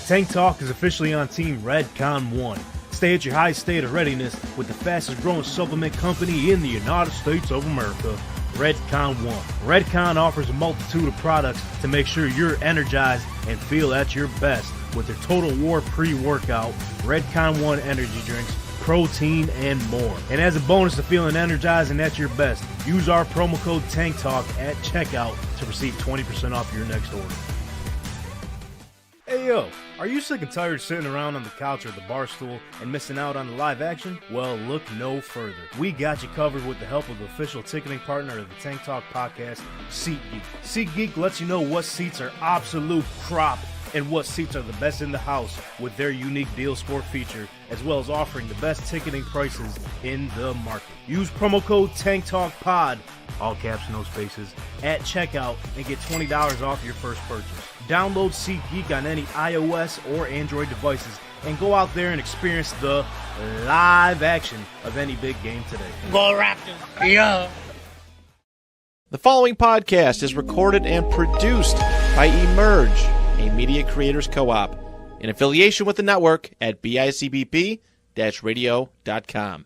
Tank Talk is officially on Team Redcon 1. Stay at your highest state of readiness with the fastest growing supplement company in the United States of America, Redcon 1. Redcon offers a multitude of products to make sure you're energized and feel at your best with their Total War pre-workout, Redcon 1 energy drinks, protein, and more. And as a bonus to feeling energized and at your best, use our promo code TANKTALK at checkout to receive 20% off your next order. Hey yo, are you sick and tired sitting around on the couch or the bar stool and missing out on the live action? Well, look no further. We got you covered with the help of the official ticketing partner of the Tank Talk podcast, SeatGeek. SeatGeek lets you know what seats are absolute crop and what seats are the best in the house with their unique deal score feature, as well as offering the best ticketing prices in the market. Use promo code TANKTALKPOD, all caps, no spaces, at checkout and get $20 off your first purchase. Download SeatGeek on any iOS or Android devices and go out there and experience the live action of any big game today. Go Raptors! Yeah! The following podcast is recorded and produced by Emerge, a media creators co-op, in affiliation with the network at bicbp-radio.com.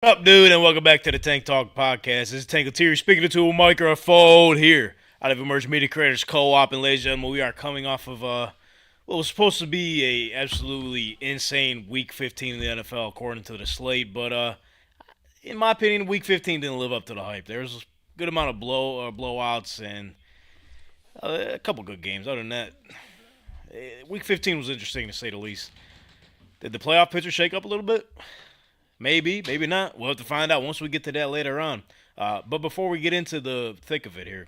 Up, dude, and welcome back to the Tank Talk podcast. This is Tank Altieri speaking to a microphone here out of Emerge Media Creators Co-op. And ladies and gentlemen, we are coming off of what was supposed to be a absolutely insane Week 15 in the NFL according to the slate. But in my opinion, Week 15 didn't live up to the hype. There was a good amount of blowouts and a couple good games. Other than that, Week 15 was interesting to say the least. Did the playoff picture shake up a little bit? Maybe, maybe not. We'll have to find out once we get to that later on. But before we get into the thick of it here,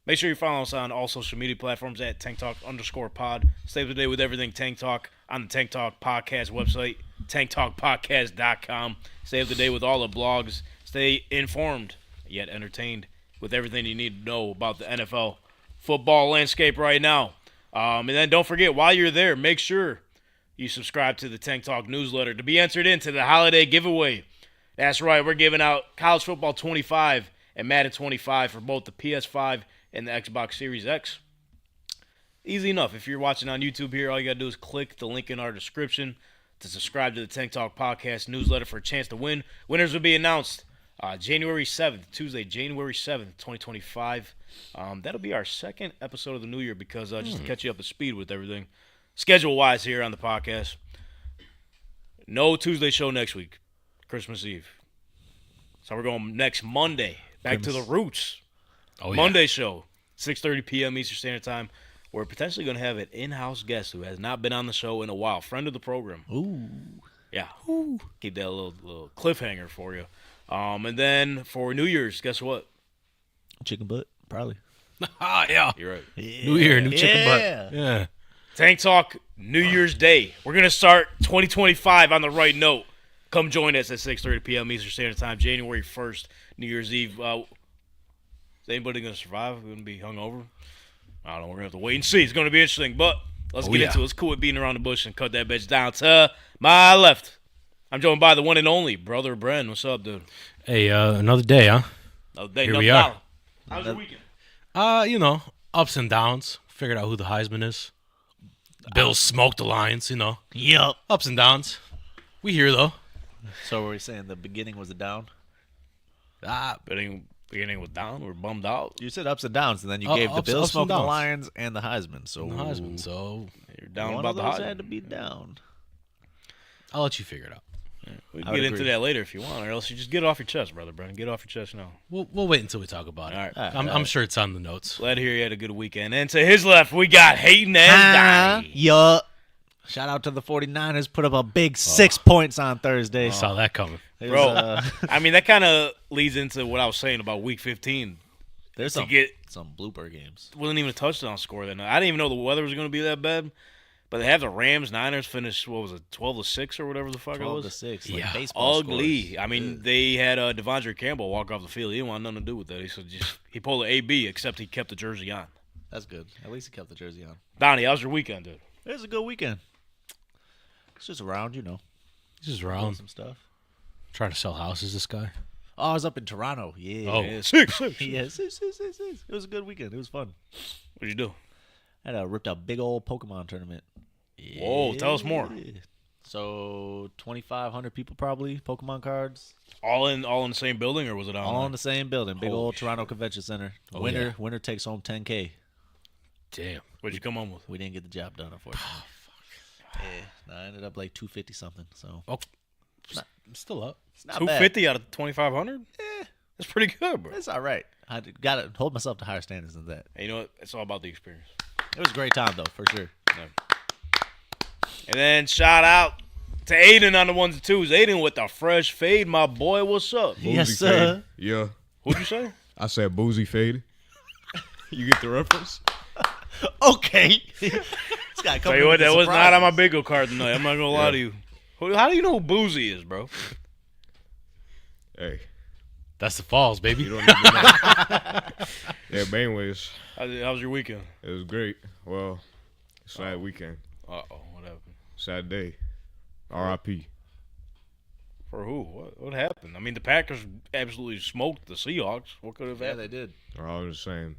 make sure you follow us on all social media platforms at TankTalk_pod. Stay up to date with everything Tank Talk on the Tank Talk Podcast website, TankTalkPodcast.com. Stay up to date with all the blogs. Stay informed, yet entertained, with everything you need to know about the NFL football landscape right now. And then don't forget, while you're there, make sure you subscribe to the Tank Talk newsletter to be entered into the holiday giveaway. That's right, we're giving out College Football 25 and Madden 25 for both the PS5 and the Xbox Series X. Easy enough. If you're watching on YouTube here, all you got to do is click the link in our description to subscribe to the Tank Talk Podcast newsletter for a chance to win. Winners will be announced January 7th, Tuesday, January 7th, 2025. That'll be our second episode of the new year because just to catch you up to speed with everything. Schedule-wise here on the podcast, no Tuesday show next week, Christmas Eve. So we're going next Monday, back to the roots. Oh, Monday show, 6:30 p.m. Eastern Standard Time. We're potentially going to have an in-house guest who has not been on the show in a while, friend of the program. Ooh. Yeah. Ooh. Keep that little cliffhanger for you. And then for New Year's, guess what? Chicken butt, probably. Yeah. You're right. Yeah. New Year, new chicken butt. Yeah. Tank Talk New Year's Day. We're going to start 2025 on the right note. Come join us at 6:30 p.m. Eastern Standard Time, January 1st, New Year's Eve. Is anybody going to survive? We're going to be hungover? I don't know. We're going to have to wait and see. It's going to be interesting. But let's get into it. It's cool with beating around the bush and cut that bitch down to my left. I'm joined by the one and only Brother Bren. What's up, dude? Hey, another day, huh? Another day. Here we are. How's your weekend? Ups and downs. Figured out who the Heisman is. Bills smoked the Lions, Yup. Ups and downs. We here, though. So were we saying the beginning was a down? Beginning was down. We're bummed out. You said ups and downs, and then you gave the Bills smoking the Lions and the Heisman. So You're down one about of the those Heisman. had to be down. I'll let you figure it out. Yeah, we can get into that later if you want, or else you just get it off your chest, Brother Brennan. Get it off your chest now. We'll wait until we talk about it. All right. I'm sure it's on the notes. Glad to hear you had a good weekend. And to his left, we got Hayden and Donnie. Yup. Shout out to the 49ers. Put up a big 6 points on Thursday. Saw that coming. Bro, I mean, that kind of leads into what I was saying about Week 15. There's some blooper games. Wasn't even a touchdown score that night. I didn't even know the weather was going to be that bad. But they have the Rams-Niners finish, what was it, 12-6 or whatever the fuck it was? 12-6. Like Yeah. baseball Ugly. scores. I mean, they had Devondre Campbell walk off the field. He didn't want nothing to do with that. He said he pulled an AB, except he kept the jersey on. That's good. At least he kept the jersey on. Donnie, how's your weekend, dude? It was a good weekend. It's just around, He's just doing around some stuff. trying to sell houses. This guy. Oh, I was up in Toronto. Yeah. Oh. Yeah, six. Yeah, six. It was a good weekend. It was fun. What'd you do? I had ripped out big old Pokemon tournament. Whoa, tell us more. So 2,500 people probably, Pokemon cards. All in the same building, or was it All in the same building. Big Holy old Toronto Convention Center. Oh, Winner takes home $10K. Damn. What'd you come home with? We didn't get the job done, unfortunately. Yeah, I ended up like 250 something. So Oh, I'm still up. it's not bad. 250 out of 2,500? Eh, That's pretty good, bro. it's all right. I got to hold myself to higher standards than that. Hey, you know what? It's all about the experience. It was a great time though, for sure. And then shout out to Aiden on the ones and twos. Aiden with the fresh fade, my boy. What's up? Yes, Boozy sir. fade. Yeah. What'd you say? I said boozy fade. You get the reference? Okay. This guy Tell you what, that was not on my bingo card tonight. I'm not gonna lie to you. How do you know who Boozy is, bro? Hey, That's the falls, baby. you don't even know. Yeah, but anyways, How was your weekend? it was great. Well, sad weekend. Uh-oh, what happened? Sad day. R.I.P. For who? What happened? I mean, the Packers absolutely smoked the Seahawks. What could have Yeah, happened? they did. I was just saying,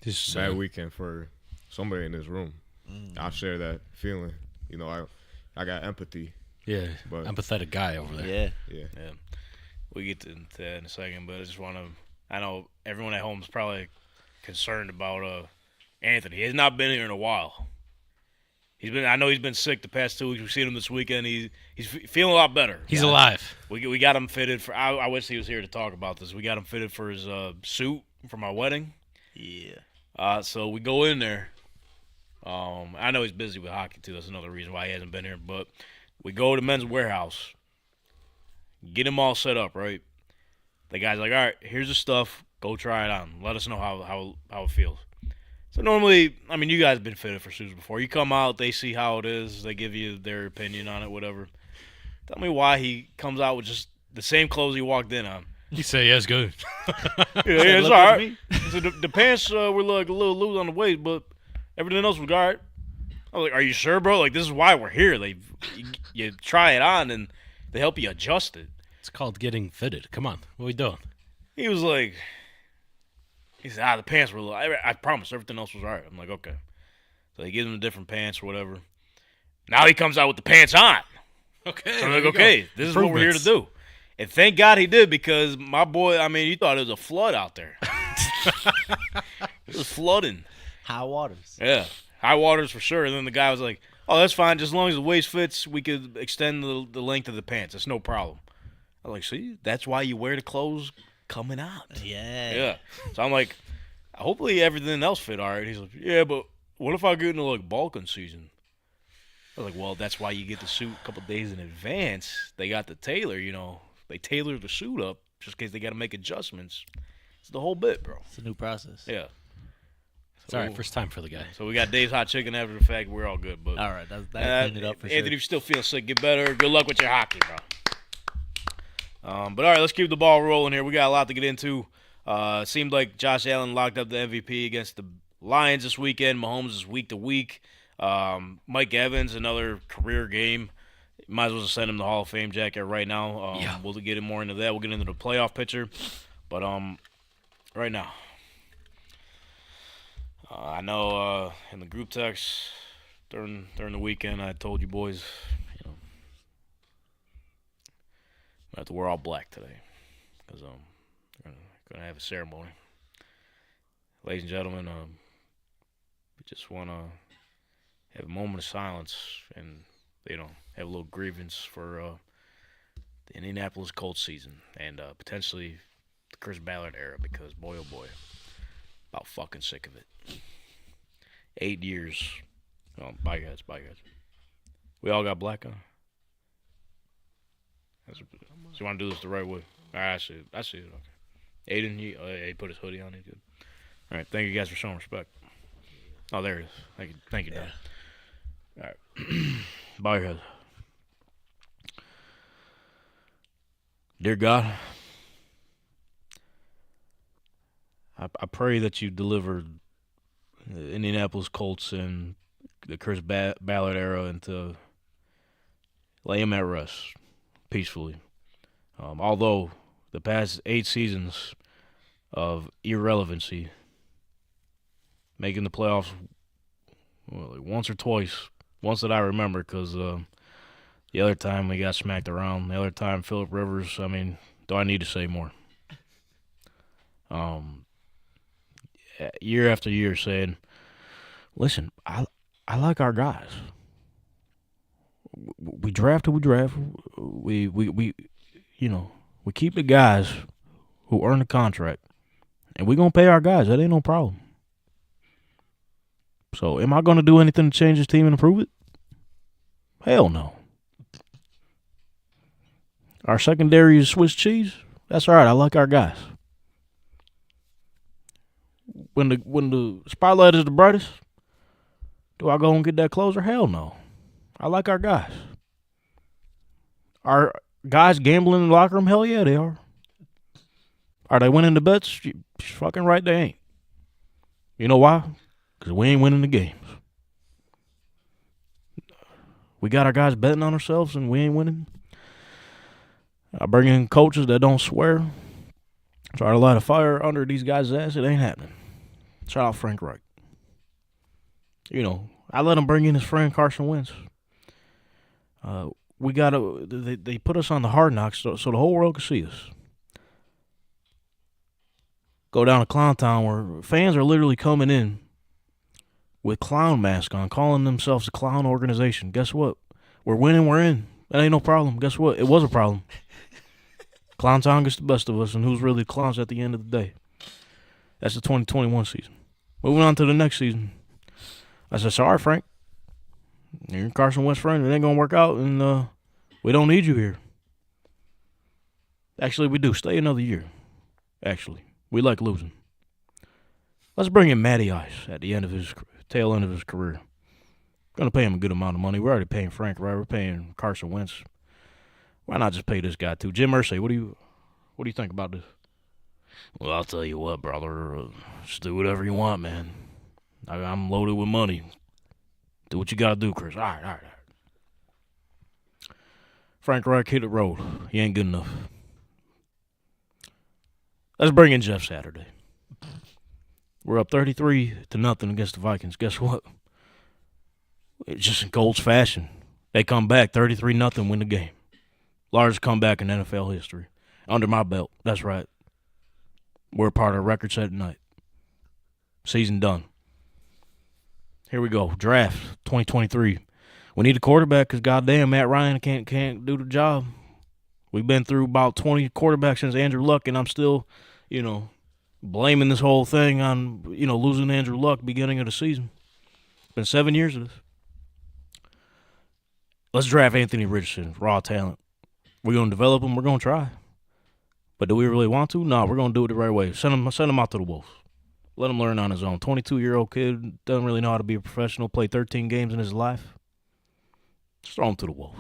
Just bad weekend for somebody in this room. I share that feeling. You know, I got empathy. Yeah, But- empathetic guy over there. Yeah. Yeah. Yeah. We'll get to that in a second, but I just want to – I know everyone at home is probably concerned about Anthony. He has not been here in a while. I know he's been sick the past 2 weeks. We've seen him this weekend. He's feeling a lot better. He's alive. We got him fitted for – I wish he was here to talk about this. We got him fitted for his suit for my wedding. Yeah. So we go in there. I know he's busy with hockey, too. That's another reason why he hasn't been here. But we go to Men's Warehouse. Get him all set up, right? The guy's like, all right, here's the stuff. Go try it on. Let us know how it feels. So normally, I mean, you guys have been fitted for suits before. You come out, they see how it is. They give you their opinion on it, whatever. Tell me why he comes out with just the same clothes he walked in on. He said, "Yeah, it's good." Yeah, it's all right. So the pants were like a little loose on the waist, but everything else was all right. I was like, are you sure, bro? Like, this is why we're here. Like, you try it on, and they help you adjust it. It's called getting fitted. Come on, what are we doing? He was like, he said, the pants were a little, I promise, everything else was all right. I'm like, okay. So he gives him the different pants or whatever. Now he comes out with the pants on. Okay, So I'm like, okay, this is what we're here to do. And thank God he did, because my boy, I mean, you thought it was a flood out there. It was flooding. High waters. Yeah. High waters for sure. And then the guy was like, oh, that's fine. Just as long as the waist fits, we could extend the length of the pants. It's no problem. I was like, see, that's why you wear the clothes coming out. Yeah. Yeah. So I'm like, hopefully everything else fit all right. He's like, yeah, but what if I get into like Balkan season? I was like, well, that's why you get the suit a couple days in advance. They got the tailor, you know. They tailor the suit up just in case they got to make adjustments. It's the whole bit, bro. It's a new process. Yeah. It's all right. First time for the guy. So we got Dave's Hot Chicken after the fact. We're all good. But All right. That cleaned it up for Anthony, if sure. you still feel sick, get better. Good luck with your hockey, bro. But all right, let's keep the ball rolling here. We got a lot to get into. It seemed like Josh Allen locked up the MVP against the Lions this weekend. Mahomes is week to week. Mike Evans, another career game. Might as well just send him the Hall of Fame jacket right now. Yeah. We'll get more into that. We'll get into the playoff picture. But right now, I know in the group text during the weekend, I told you boys, you know, I have to wear all black today because we're gonna have a ceremony. Ladies and gentlemen, we just want to have a moment of silence and, you know, have a little grievance for the Indianapolis Colts season and potentially the Chris Ballard era, because boy oh boy, about fucking sick of it. 8 years. Oh, bye guys. We all got black on. So you want to do this the right way? All right, I see it. Okay. Aiden, he put his hoodie on. He's good. All right, thank you guys for showing respect. Oh, there it is. Thank you, Don. All right. Bow your head. Dear God, I pray that you deliver the Indianapolis Colts and the Chris Ballard era and to lay him at rest peacefully. Although the past 8 seasons of irrelevancy, making the playoffs like once or twice, once that I remember, because the other time we got smacked around, the other time Phillip Rivers, I mean, do I need to say more? Year after year saying, listen, I like our guys. We draft who we draft. We keep the guys who earn the contract, and we're going to pay our guys. That ain't no problem. So am I going to do anything to change this team and improve it? Hell no. Our secondary is Swiss cheese. That's all right. I like our guys. When the spotlight is the brightest, do I go and get that closer? Hell no. I like our guys. Are guys gambling in the locker room? Hell yeah, they are. Are they winning the bets? You're fucking right, they ain't. You know why? Because we ain't winning the games. We got our guys betting on ourselves and we ain't winning. I bring in coaches that don't swear. Try to light a fire under these guys' ass. It ain't happening. Shout out Frank Reich. I let him bring in his friend Carson Wentz. They put us on the Hard Knocks so the whole world can see us. Go down to Clown Town where fans are literally coming in with clown masks on, calling themselves a clown organization. Guess what? We're winning, we're in. That ain't no problem. Guess what? It was a problem. Clown Town gets the best of us, and who's really the clowns at the end of the day? That's the 2021 season. Moving on to the next season. I said, sorry, Frank. You're Carson Wentz friend. It ain't going to work out, and we don't need you here. Actually, we do. Stay another year. Actually, we like losing. Let's bring in Matty Ice at the tail end of his career. Going to pay him a good amount of money. We're already paying Frank, right? We're paying Carson Wentz. Why not just pay this guy too? Jim Irsay, what do you think about this? Well, I'll tell you what, brother. Just do whatever you want, man. I'm loaded with money. Do what you got to do, Chris. All right. Frank Reich hit the road. He ain't good enough. Let's bring in Jeff Saturday. We're up 33-0 against the Vikings. Guess what? It's just in Colts fashion. They come back 33-0, win the game. Largest comeback in NFL history. Under my belt. That's right. We're part of a record-setting night. Season done. Here we go. Draft 2023. We need a quarterback because goddamn Matt Ryan can't do the job. We've been through about 20 quarterbacks since Andrew Luck, and I'm still, blaming this whole thing on, losing Andrew Luck beginning of the season. It's been 7 years of this. Let's draft Anthony Richardson, raw talent. We're going to develop him. We're going to try. But do we really want to? No, we're going to do it the right way. Send him out to the Wolves. Let him learn on his own. 22-year-old kid, doesn't really know how to be a professional, played 13 games in his life. Just throw him to the Wolves.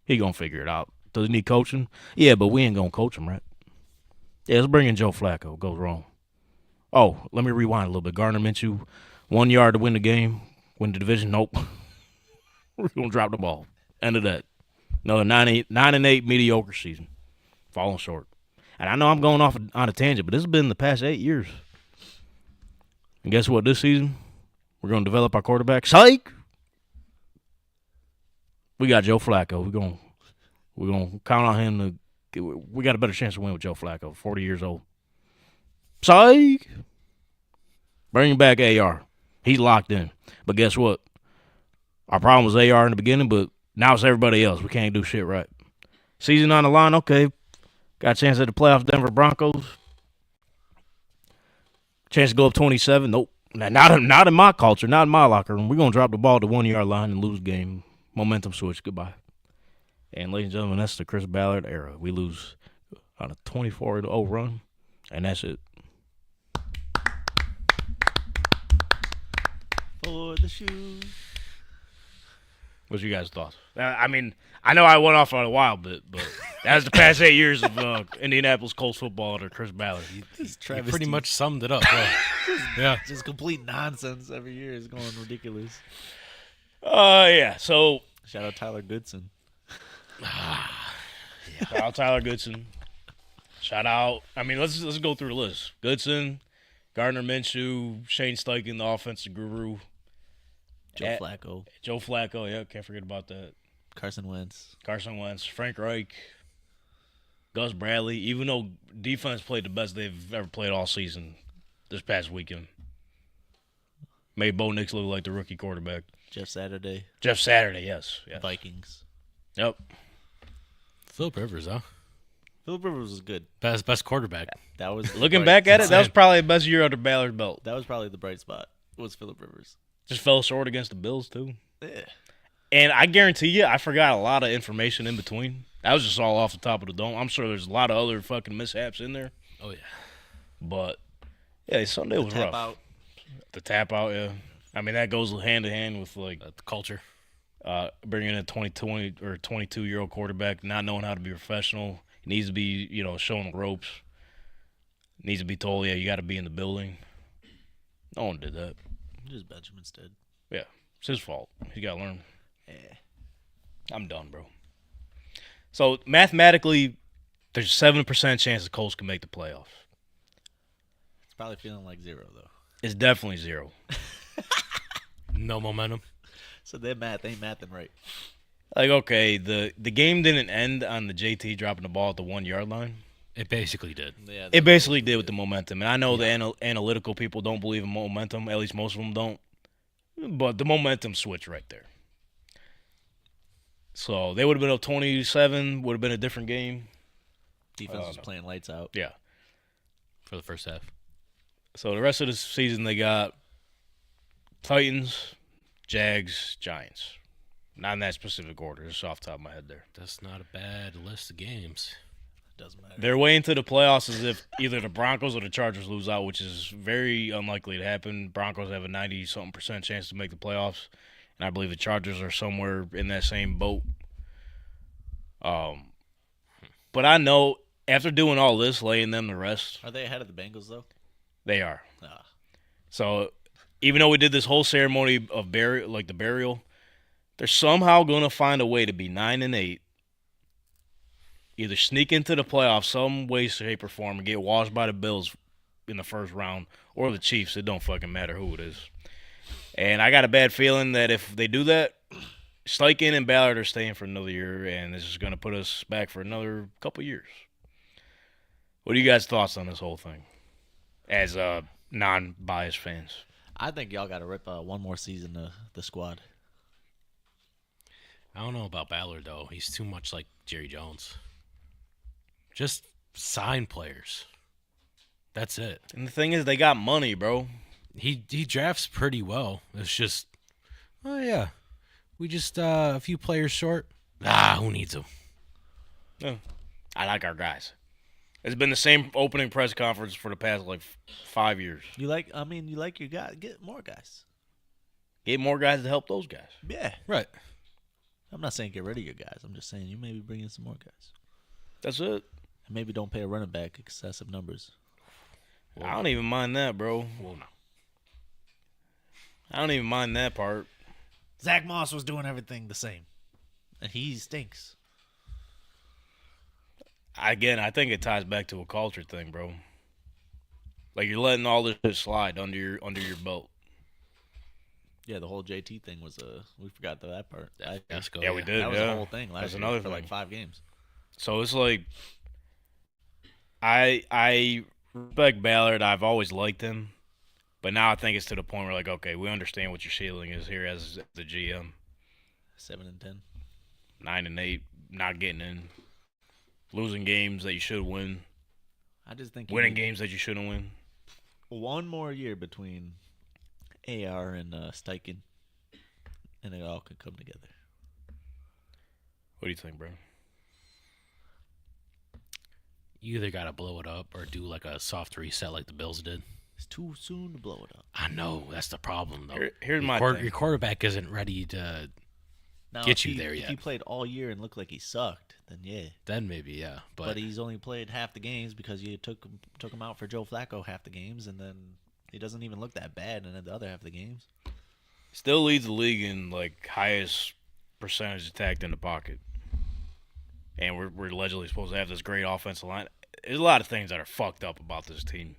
He going to figure it out. Does he need coaching? Yeah, but we ain't going to coach him, right? Yeah, let's bring in Joe Flacco. Goes wrong. Oh, let me rewind a little bit. Gardner Minshew, 1 yard to win the game. Win the division? Nope. We're going to drop the ball. End of that. Another 9-8 mediocre season. Falling short. And I know I'm going off on a tangent, but this has been the past 8 years. And guess what? This season, we're going to develop our quarterback. Psych! We got Joe Flacco. We're going to count on him to. We got a better chance to win with Joe Flacco. 40 years old. Psych! Bring back AR. He's locked in. But guess what? Our problem was AR in the beginning, but now it's everybody else. We can't do shit right. Season on the line, okay. Got a chance at the playoffs, Denver Broncos. Chance to go up 27. Nope. Not in my culture, not in my locker room. We're going to drop the ball at the 1 yard line and lose game. Momentum switch. Goodbye. And ladies and gentlemen, that's the Chris Ballard era. We lose on a 24-0 run, and that's it. For the shoes. What's your guys' thoughts? I mean, I know I went off on a wild bit, but that was the past 8 years of Indianapolis Colts football under Chris Ballard. This You pretty much summed it up. Yeah. just complete nonsense every year is going ridiculous. Yeah. So Shout out Tyler Goodson. shout out Tyler Goodson. Shout out. I mean, let's go through the list. Goodson, Gardner Minshew, Shane Steichen, the offensive guru. Joe Flacco. Joe Flacco, yeah, can't forget about that. Carson Wentz. Frank Reich, Gus Bradley. Even though defense played the best they've ever played all season this past weekend. Made Bo Nix look like the rookie quarterback. Jeff Saturday. Yes. Vikings. Yep. Philip Rivers, huh? Philip Rivers was good. Best quarterback. That was Looking back at it, that was probably the best year under Ballard's belt. That was probably the bright spot. Was Philip Rivers. Just fell short against the Bills, too. Yeah. And I guarantee you, I forgot a lot of information in between. That was just all off the top of the dome. I'm sure there's a lot of other fucking mishaps in there. Oh, yeah. But, yeah, Sunday was rough. Out. The tap out, yeah. I mean, that goes hand in hand with, like, The culture. bringing in a 20 or 22-year-old quarterback, not knowing how to be professional. He needs to be, showing the ropes. Needs to be told, yeah, you got to be in the building. No one did that. Just bench him instead. Yeah, it's his fault. He got to learn. Yeah. I'm done, bro. So, mathematically, there's a 7% chance the Colts can make the playoffs. It's probably feeling like 0, though. It's definitely 0. No momentum. So their math ain't mathing right. Like, okay, the game didn't end on the JT dropping the ball at the 1-yard line. It basically did. Yeah, It basically did with the momentum. And I know the analytical people don't believe in momentum. At least most of them don't. But the momentum switched right there. So they would have been up 27, would have been a different game. defense was playing lights out. Yeah. For the first half. So the rest of the season they got Titans, Jags, Giants. Not in that specific order. Just off the top of my head there. That's not a bad list of games. Doesn't matter. Their way into the playoffs is if either the Broncos or the Chargers lose out, which is very unlikely to happen. Broncos have a 90-something% chance to make the playoffs, and I believe the Chargers are somewhere in that same boat. But I know after doing all this, laying them to rest, Are they ahead of the Bengals though? they are. Nah. So even though we did this whole ceremony of the burial, they're somehow going to find a way to be 9-8. Either sneak into the playoffs some way, shape, or form and get washed by the Bills in the first round or the Chiefs. It don't fucking matter who it is. And I got a bad feeling that if they do that, Steichen and Ballard are staying for another year, and this is going to put us back for another couple years. What are you guys' thoughts on this whole thing as non-biased fans? I think y'all got to rip one more season the squad. I don't know about Ballard, though. He's too much like Jerry Jones. Just sign players. That's it. And the thing is, they got money, bro. He drafts pretty well. It's just, oh, yeah. We just a few players short. Who needs them? Yeah. I like our guys. It's been the same opening press conference for the past, 5 years. You like your guy. Get more guys. Get more guys to help those guys. Yeah. Right. I'm not saying get rid of your guys. I'm just saying you maybe bring in some more guys. That's it. And maybe don't pay a running back excessive numbers. I don't even mind that, bro. Well, no. I don't even mind that part. Zach Moss was doing everything the same. And he stinks. Again, I think it ties back to a culture thing, bro. Like you're letting all this shit slide under your belt. Yeah, the whole JT thing was we forgot that part. Fiasco, Yeah, we did. That was yeah. the whole thing last That's year another for thing. 5 games. So it's like I respect Ballard. I've always liked him, but now I think it's to the point where okay, we understand what your ceiling is here as the GM. 7-10. 9-8, not getting in, losing games that you should win, I just think winning games that you shouldn't win. one more year between AR and Steichen, and it all could come together. What do you think, bro? You either got to blow it up or do a soft reset like the Bills did. It's too soon to blow it up. I know. That's the problem, though. Here's my Your thing. quarterback isn't ready to Now, get if you he, there if yet. he played all year and looked like he sucked, then yeah. Then maybe, yeah. But he's only played half the games because you took him out for Joe Flacco half the games, and then he doesn't even look that bad in the other half of the games. Still leads the league in like highest percentage attacked in the pocket, and we're allegedly supposed to have this great offensive line. There's a lot of things that are fucked up about this team.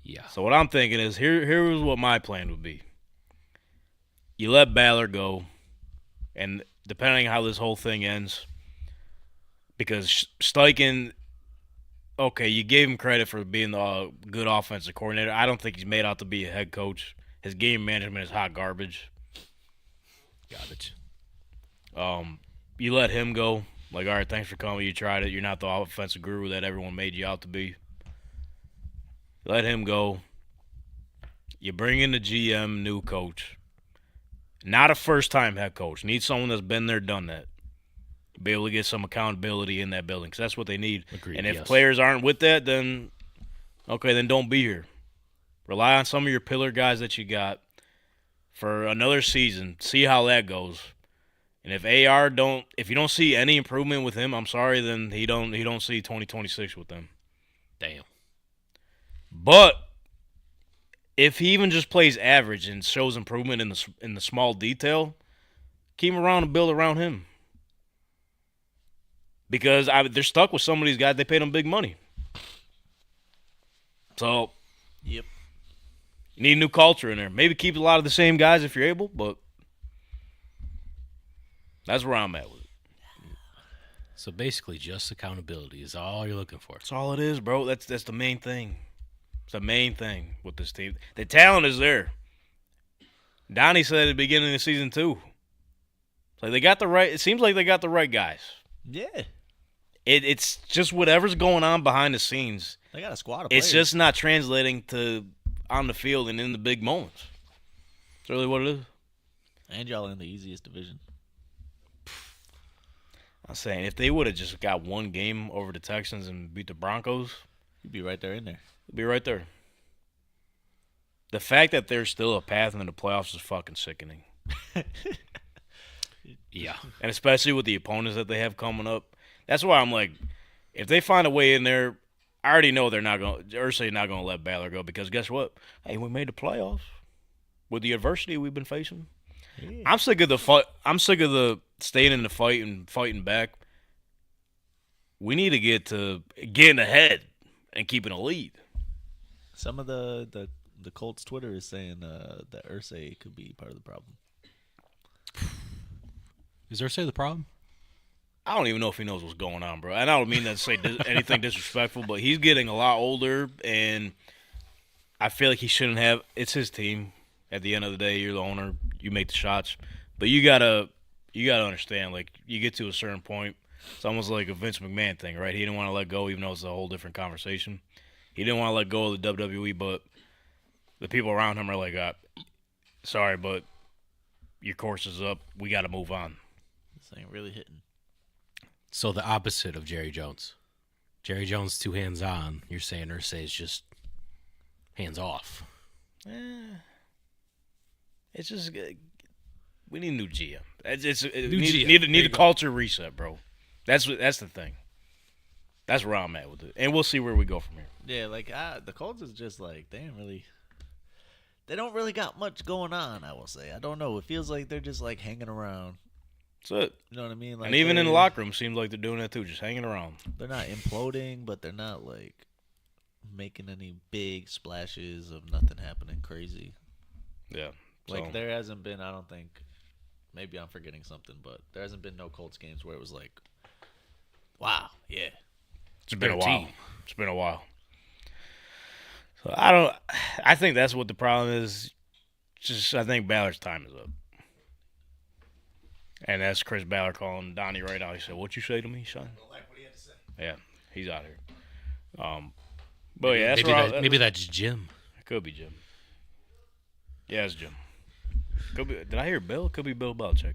yeah. So what I'm thinking is here's what my plan would be. You let Ballard go, and depending on how this whole thing ends, because Steichen, okay, you gave him credit for being the good offensive coordinator. I don't think he's made out to be a head coach. His game management is hot garbage. Garbage. You let him go. Like, all right, thanks for coming. You tried it. You're not the offensive guru that everyone made you out to be. Let him go. You bring in the GM, new coach. Not a first-time head coach. Need someone that's been there, done that. Be able to get some accountability in that building, because that's what they need. Agreed, and if yes. players aren't with that, then, okay, then don't be here. Rely on some of your pillar guys that you got for another season. See how that goes. And if if you don't see any improvement with him, I'm sorry, then he don't see 2026 with them. Damn. But if he even just plays average and shows improvement in the small detail, keep him around and build around him. Because they're stuck with some of these guys. They paid them big money. So, Yep. you need a new culture in there. Maybe keep a lot of the same guys if you're able, but that's where I'm at with it. So basically, just accountability is all you're looking for. That's all it is, bro. That's the main thing. It's the main thing with this team. The talent is there. Donnie said at the beginning of the season too. Like it seems like they got the right guys. Yeah. It's just whatever's going on behind the scenes. They got a squad of players. It's just not translating to on the field and in the big moments. That's really what it is. And y'all in the easiest division. I'm saying if they would have just got one game over the Texans and beat the Broncos, You'd be right there in there. it'd be right there. The fact that there's still a path into the playoffs is fucking sickening. Yeah. And especially with the opponents that they have coming up. That's why I'm like, if they find a way in there, I already know they're not going. Ursay not going to let Ballard go because guess what? Hey, we made the playoffs with the adversity we've been facing. Yeah. I'm sick of the fight. I'm sick of the staying in the fight and fighting back. We need to get to getting ahead and keeping a lead. Some of the Colts Twitter is saying that Irsay could be part of the problem. Is Irsay the problem? I don't even know if he knows what's going on, bro. And I don't mean that to say anything disrespectful, but he's getting a lot older, and I feel like he shouldn't have. It's his team. At the end of the day, you're the owner. You make the shots, but you gotta understand. Like you get to a certain point, it's almost like a Vince McMahon thing, right? He didn't want to let go, even though it's a whole different conversation. He didn't want to let go of the WWE, but the people around him are like, "Sorry, but your course is up. We got to move on." This ain't really hitting. So the opposite of Jerry Jones. Jerry Jones too hands on. You're saying Irsay is just hands off. It's just we need a new GM. New Need GM. a culture reset, bro. That's the thing. That's where I'm at with it, and we'll see where we go from here. Yeah, like the Colts is just like they don't really got much going on. I will say, I don't know. It feels like they're just like hanging around. That's it. You know what I mean? Like And even in the locker room, seems like they're doing that too, just hanging around. they're not imploding, but they're not like making any big splashes of nothing happening crazy. Yeah. Like So, there hasn't been, I don't think, maybe I'm forgetting something, but there hasn't been no Colts games where it was like, wow, yeah. it's been a their while. team. It's been a while. So I think that's what the problem is. Just I think Ballard's time is up. And that's Chris Ballard calling Donnie right now. He said, "What you say to me, son?" Yeah, he's out here. But yeah, that's Maybe that's Jim. It could be Jim. Yeah, it's Jim. Could be. Did I hear Bill? It could be Bill Belichick.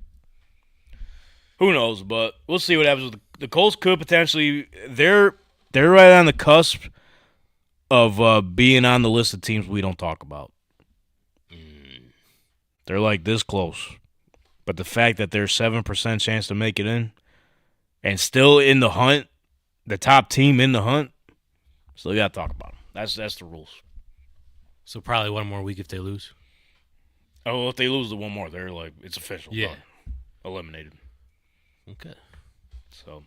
Who knows? But we'll see what happens with the Colts. Could potentially they're right on the cusp of being on the list of teams we don't talk about. They're like this close. But the fact that there's 7% chance to make it in and still in the hunt, the top team in the hunt, still got to talk about them. That's the rules. So probably one more week if they lose. Oh, well, if they lose the one more, they're like, it's official. Yeah. Done. Eliminated. Okay. So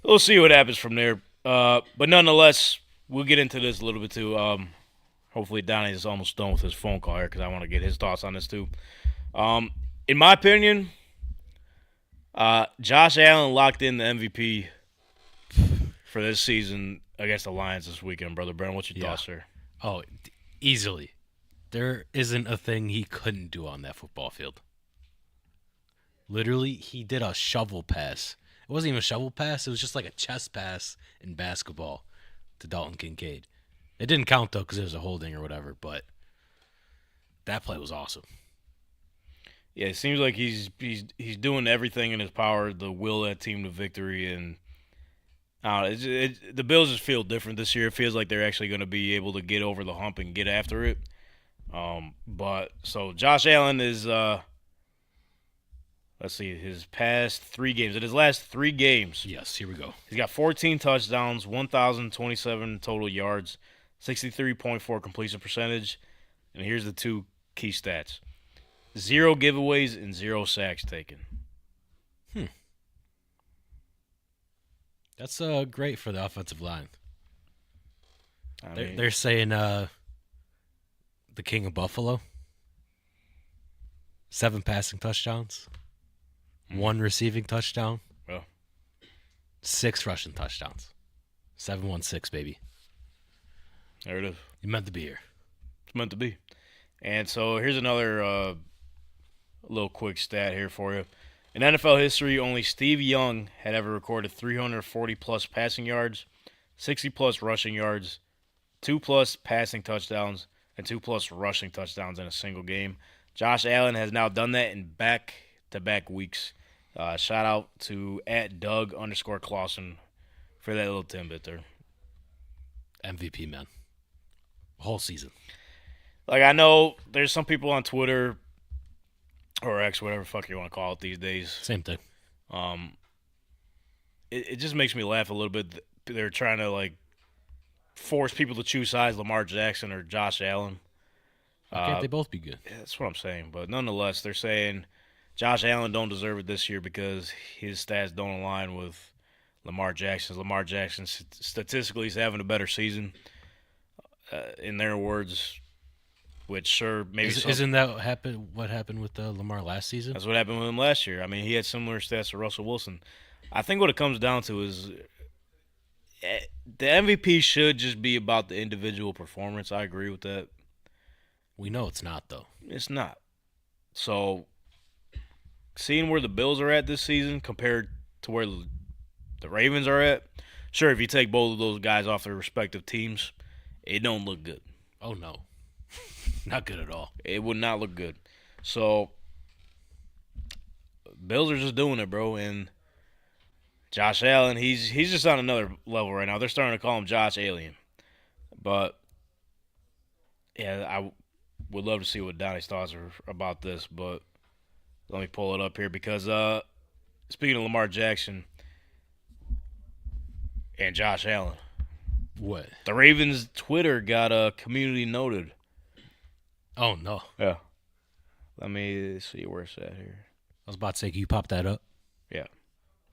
we'll see what happens from there. But nonetheless, we'll get into this a little bit too. Hopefully Donnie is almost done with his phone call here because I want to get his thoughts on this too. In my opinion, Josh Allen locked in the MVP for this season against the Lions this weekend, Brother Brent. What's your thoughts, sir? Oh, easily. There isn't a thing he couldn't do on that football field. Literally, he did a shovel pass. It wasn't even a shovel pass. It was just like a chest pass in basketball to Dalton Kincaid. It didn't count, though, because it was a holding or whatever, but that play was awesome. Yeah, it seems like he's doing everything in his power to will that team to victory, and the Bills just feel different this year. It feels like they're actually going to be able to get over the hump and get after it. But so Josh Allen is let's see, his past 3 games. In his last 3 games, Yes, here we go. he's got 14 touchdowns, 1,027 total yards, 63.4 completion percentage, and here's the 2 key stats: 0 giveaways and 0 sacks taken. That's great for the offensive line. I They're, mean, they're saying the King of Buffalo. 7 passing touchdowns. 1 receiving touchdown. Well. 6 rushing touchdowns. 716, baby. there it is. You meant to be here. It's meant to be. And so here's another little quick stat here for you. In NFL history, only Steve Young had ever recorded 340-plus passing yards, 60-plus rushing yards, 2-plus passing touchdowns, and 2-plus rushing touchdowns in a single game. Josh Allen has now done that in back-to-back weeks. Shout out to @Doug_Clausen for that little tidbit there. MVP, man. Whole season. Like, I know there's some people on Twitter or X, whatever the fuck you want to call it these days. Same thing. It just makes me laugh a little bit. They're trying to, like, force people to choose sides, Lamar Jackson or Josh Allen. Why can't they both be good? Yeah, that's what I'm saying. But nonetheless, they're saying Josh Allen don't deserve it this year because his stats don't align with Lamar Jackson's. Lamar Jackson statistically is having a better season, in their words. Which, sure, maybe Isn't that what happened with Lamar last season? that's what happened with him last year. I mean, he had similar stats to Russell Wilson. I think what it comes down to is the MVP should just be about the individual performance. I agree with that. We know it's not, though. It's not. So, seeing where the Bills are at this season compared to where the Ravens are at, sure, if you take both of those guys off their respective teams, it don't look good. Oh, no. Not good at all. It would not look good. So, Bills are just doing it, bro. And Josh Allen, he's just on another level right now. They're starting to call him Josh Alien. But, yeah, I would love to see what Donnie's thoughts are about this. But let me pull it up here because, speaking of Lamar Jackson and Josh Allen, What? the Ravens' Twitter got community noted. Oh, no. Yeah. Let me see where it's at here. I was about to say, can you pop that up? Yeah.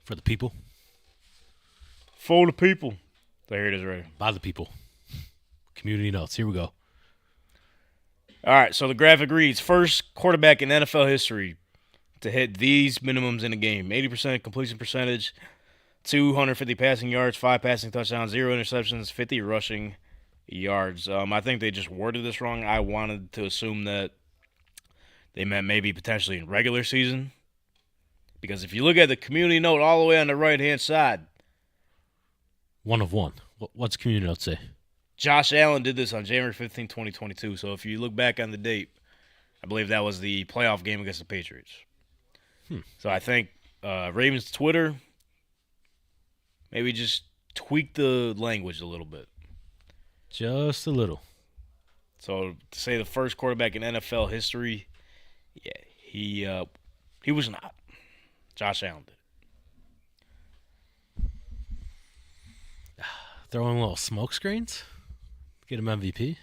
For the people? For the people. There it is right here. By the people. Community notes. Here we go. All right, so the graphic reads, first quarterback in NFL history to hit these minimums in a game. 80% completion percentage, 250 passing yards, 5 passing touchdowns, 0 interceptions, 50 rushing yards. I think they just worded this wrong. I wanted to assume that they meant maybe potentially in regular season. Because if you look at the community note all the way on the right-hand side, 1 of 1. What's community note say? Josh Allen did this on January 15, 2022. So if you look back on the date, I believe that was the playoff game against the Patriots. So I think Ravens Twitter maybe just tweak the language a little bit. Just a little. So to say the first quarterback in NFL history, yeah, he He was not. Josh Allen did. Throwing little smoke screens. Get him MVP.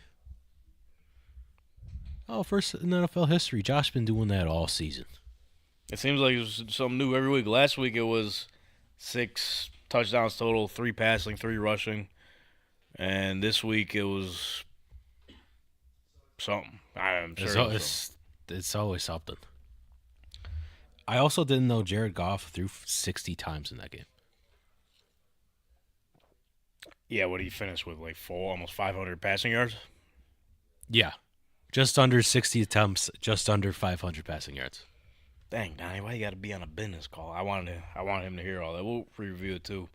Oh, first in NFL history. Josh been doing that all season. It seems like it was something new every week. Last week it was 6 touchdowns total, 3 passing, 3 rushing. And this week it was something. I'm sure It's always something. I also didn't know Jared Goff threw 60 times in that game. Yeah, what did he finish with? Like almost 500 passing yards? Yeah. Just under 60 attempts, just under 500 passing yards. Dang, Donnie, why you got to be on a business call? I want him to hear all that. We'll review it too.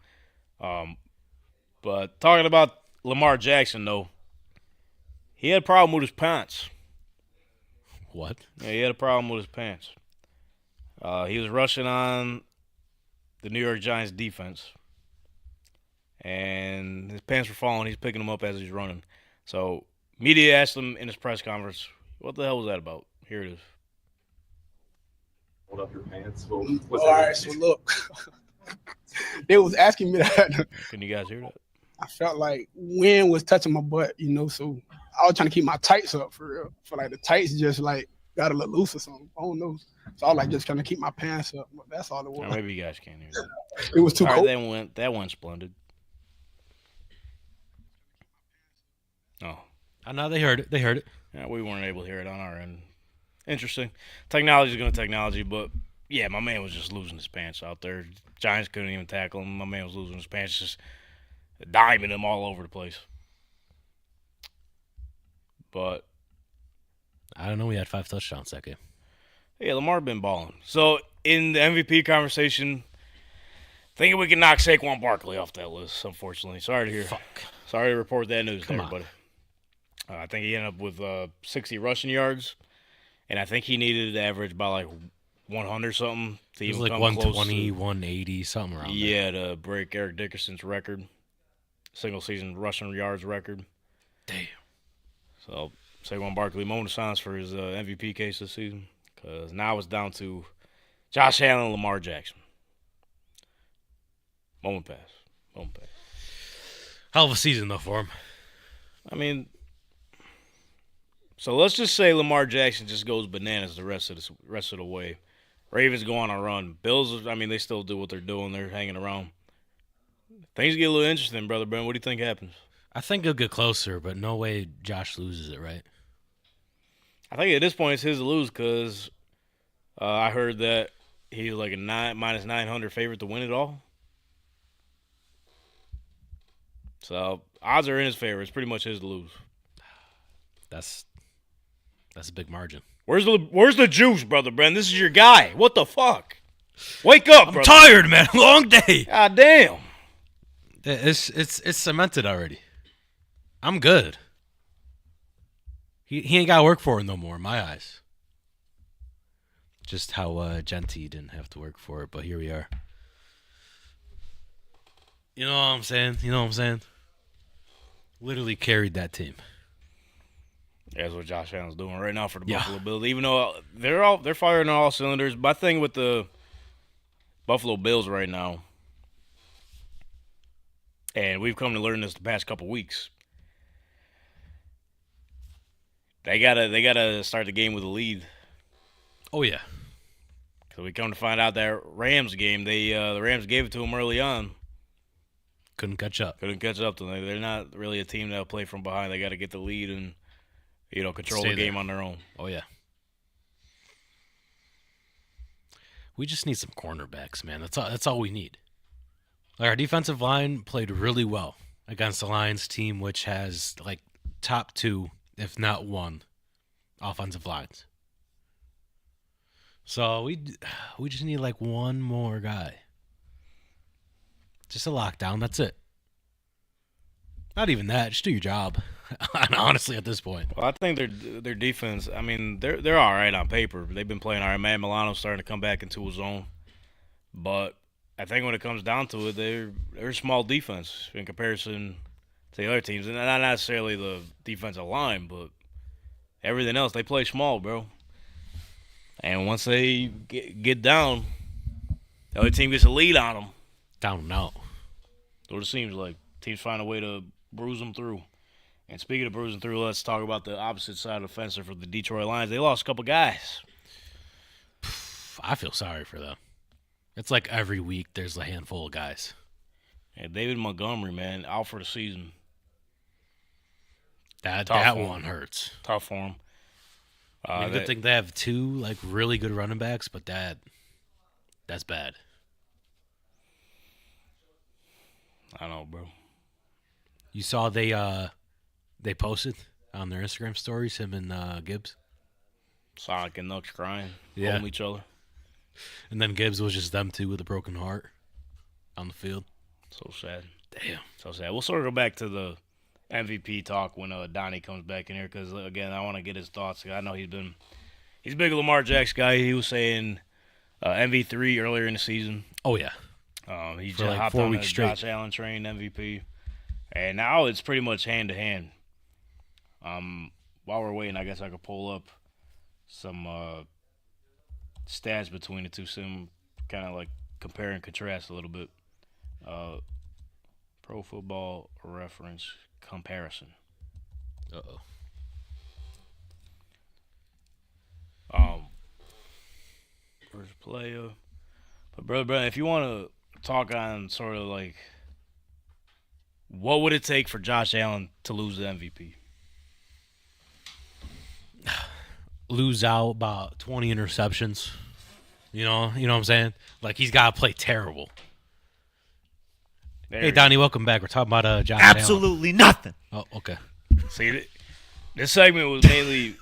But talking about Lamar Jackson, though, he had a problem with his pants. What? Yeah, he had a problem with his pants. He was rushing on the New York Giants defense, and his pants were falling. He's picking them up as he's running. So media asked him in his press conference, "What the hell was that about?" Here it is. Hold up your pants. All right, so look, they was asking me that. Can you guys hear that? I felt like wind was touching my butt, so I was trying to keep my tights up for real. For like the tights just like got a little loose or something. I don't know. So I was like just trying to keep my pants up. But that's all it was. Or maybe you guys can't hear that. It was too All cold. right, that went splendid. Oh. No, they heard it. They heard it. Yeah, we weren't able to hear it on our end. Interesting. Technology's going to technology, but yeah, my man was just losing his pants out there. Giants couldn't even tackle him. My man was losing his pants, just diming him all over the place. But I don't know. We had 5 touchdowns that game. yeah, Lamar been balling. So in the MVP conversation, thinking we can knock Saquon Barkley off that list. Unfortunately, sorry to hear. Sorry to report that news to everybody. I think he ended up with 60 rushing yards, and I think he needed to average about like 100 something to It was even like come 120, close to, 180, something around there. yeah, to break Eric Dickerson's record, single season rushing yards record. Damn. So Saquon Barkley, moment of silence for his MVP case this season, because now it's down to Josh Allen and Lamar Jackson. Moment pass. Hell of a season, though, for him. I mean, so let's just say Lamar Jackson just goes bananas the rest of the way. Ravens go on a run. Bills, I mean, they still do what they're doing. They're hanging around. Things get a little interesting, Brother Ben. What do you think happens? I think he'll get closer, but no way Josh loses it, right? I think at this point it's his to lose because I heard that he's like a minus 900 favorite to win it all. So odds are in his favor. It's pretty much his to lose. That's a big margin. Where's the juice, Brother Ben? This is your guy. What the fuck? Wake up, I'm brother. tired, man. Long day. God damn. It's cemented already. I'm good. He ain't got to work for it no more in my eyes. Just how Genty didn't have to work for it, but here we are. You know what I'm saying? Literally carried that team. That's what Josh Allen's doing right now for the Buffalo Bills. Even though they're firing on all cylinders. My thing with the Buffalo Bills right now, and we've come to learn this the past couple weeks, they gotta start the game with a lead. Oh yeah. So we come to find out that Rams game, the Rams gave it to them early on. Couldn't catch up. To them. They're not really a team that'll play from behind. They got to get the lead and control Stay the game there. on their own. Oh yeah. We just need some cornerbacks, man. That's all we need. Like our defensive line played really well against the Lions team, which has like top 2, if not 1, offensive lines. So we just need like one more guy. Just a lockdown. That's it. Not even that. Just do your job. Honestly, at this point. Well, I think their defense. I mean, they're all right on paper. They've been playing all right. Matt Milano's starting to come back into his own, but I think when it comes down to it, they're a small defense in comparison to the other teams, and not necessarily the defensive line, but everything else. They play small, bro. And once they get down, the other team gets a lead on them. Down and out. That's what it seems like. Teams find a way to bruise them through. And speaking of bruising through, let's talk about the opposite side of the fence for the Detroit Lions. They lost a couple guys. I feel sorry for them. It's like every week there's a handful of guys. And David Montgomery, man, out for the season. That one hurts. Tough for him. I mean, good thing they have two like really good running backs, but that's bad. I know, bro. You saw they posted on their Instagram stories him and Gibbs. Sonic and Nux crying, Yeah. holding each other. And then Gibbs was just them two with a broken heart on the field. So sad. Damn. So sad. We'll circle back to the MVP talk when Donnie comes back in here because, again, I want to get his thoughts. I know he's a big Lamar Jackson guy. He was saying MV3 earlier in the season. Oh, yeah. He For just like hopped 4 on weeks the straight. Josh Allen train, MVP. And now it's pretty much hand-to-hand. While we're waiting, I guess I could pull up some stats between the two, some kind of like compare and contrast a little bit. Pro Football Reference comparison. Uh-oh. First player. But brother, if you want to talk on sort of like what would it take for Josh Allen to lose the MVP? Lose out about 20 interceptions. You know what I'm saying? Like, he's got to play terrible. There Hey, you go. Donnie, welcome back. We're talking about Josh Allen. Absolutely nothing. Oh, okay. See, this segment was mainly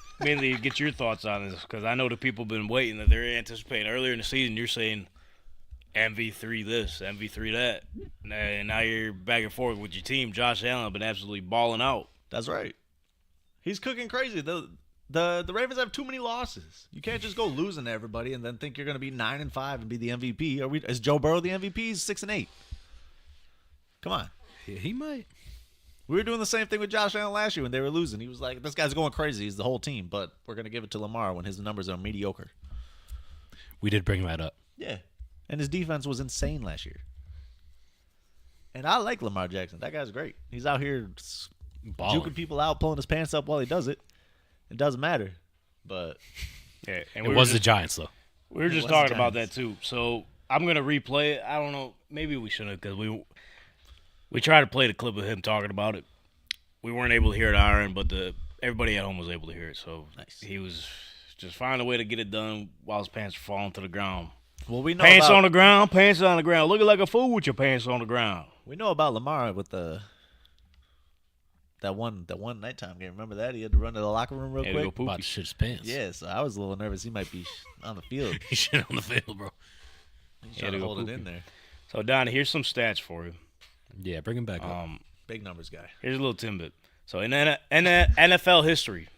to get your thoughts on this because I know the people have been waiting that they're anticipating. Earlier in the season, you're saying MV3 this, MV3 that, and now you're back and forth with your team. Josh Allen has been absolutely balling out. That's right. He's cooking crazy. The Ravens have too many losses. You can't just go losing to everybody and then think you're going to be 9-5 and be the MVP. Is Joe Burrow the MVP? He's 6-8. Come on. Yeah, he might. We were doing the same thing with Josh Allen last year when they were losing. He was like, this guy's going crazy. He's the whole team, but we're going to give it to Lamar when his numbers are mediocre. We did bring that up. Yeah. And his defense was insane last year. And I like Lamar Jackson. That guy's great. He's out here Balling. juking people out, pulling his pants up while he does it. It doesn't matter. But Yeah, and It was the Giants, though. we were It just was talking the about that Giants. too. So I'm gonna replay it. I don't know. Maybe we shouldn't because we tried to play the clip of him talking about it. We weren't able to hear it on our end, but everybody at home was able to hear it. So Nice. he was just finding a way to get it done while his pants were falling to the ground. well, we know Pants about, on the ground, pants on the ground. Looking like a fool with your pants on the ground. we know about Lamar with that one nighttime game. Remember that? He had to run to the locker room real Had to go quick. poopy. About to shit his pants. Yeah, so I was a little nervous. He might be on the field. He shit on the field, bro. He's Had trying to to go hold it poopy. in there. So Donnie, here's some stats for you. Yeah, bring him back up. Big numbers guy. Here's a little tidbit. So in NFL history,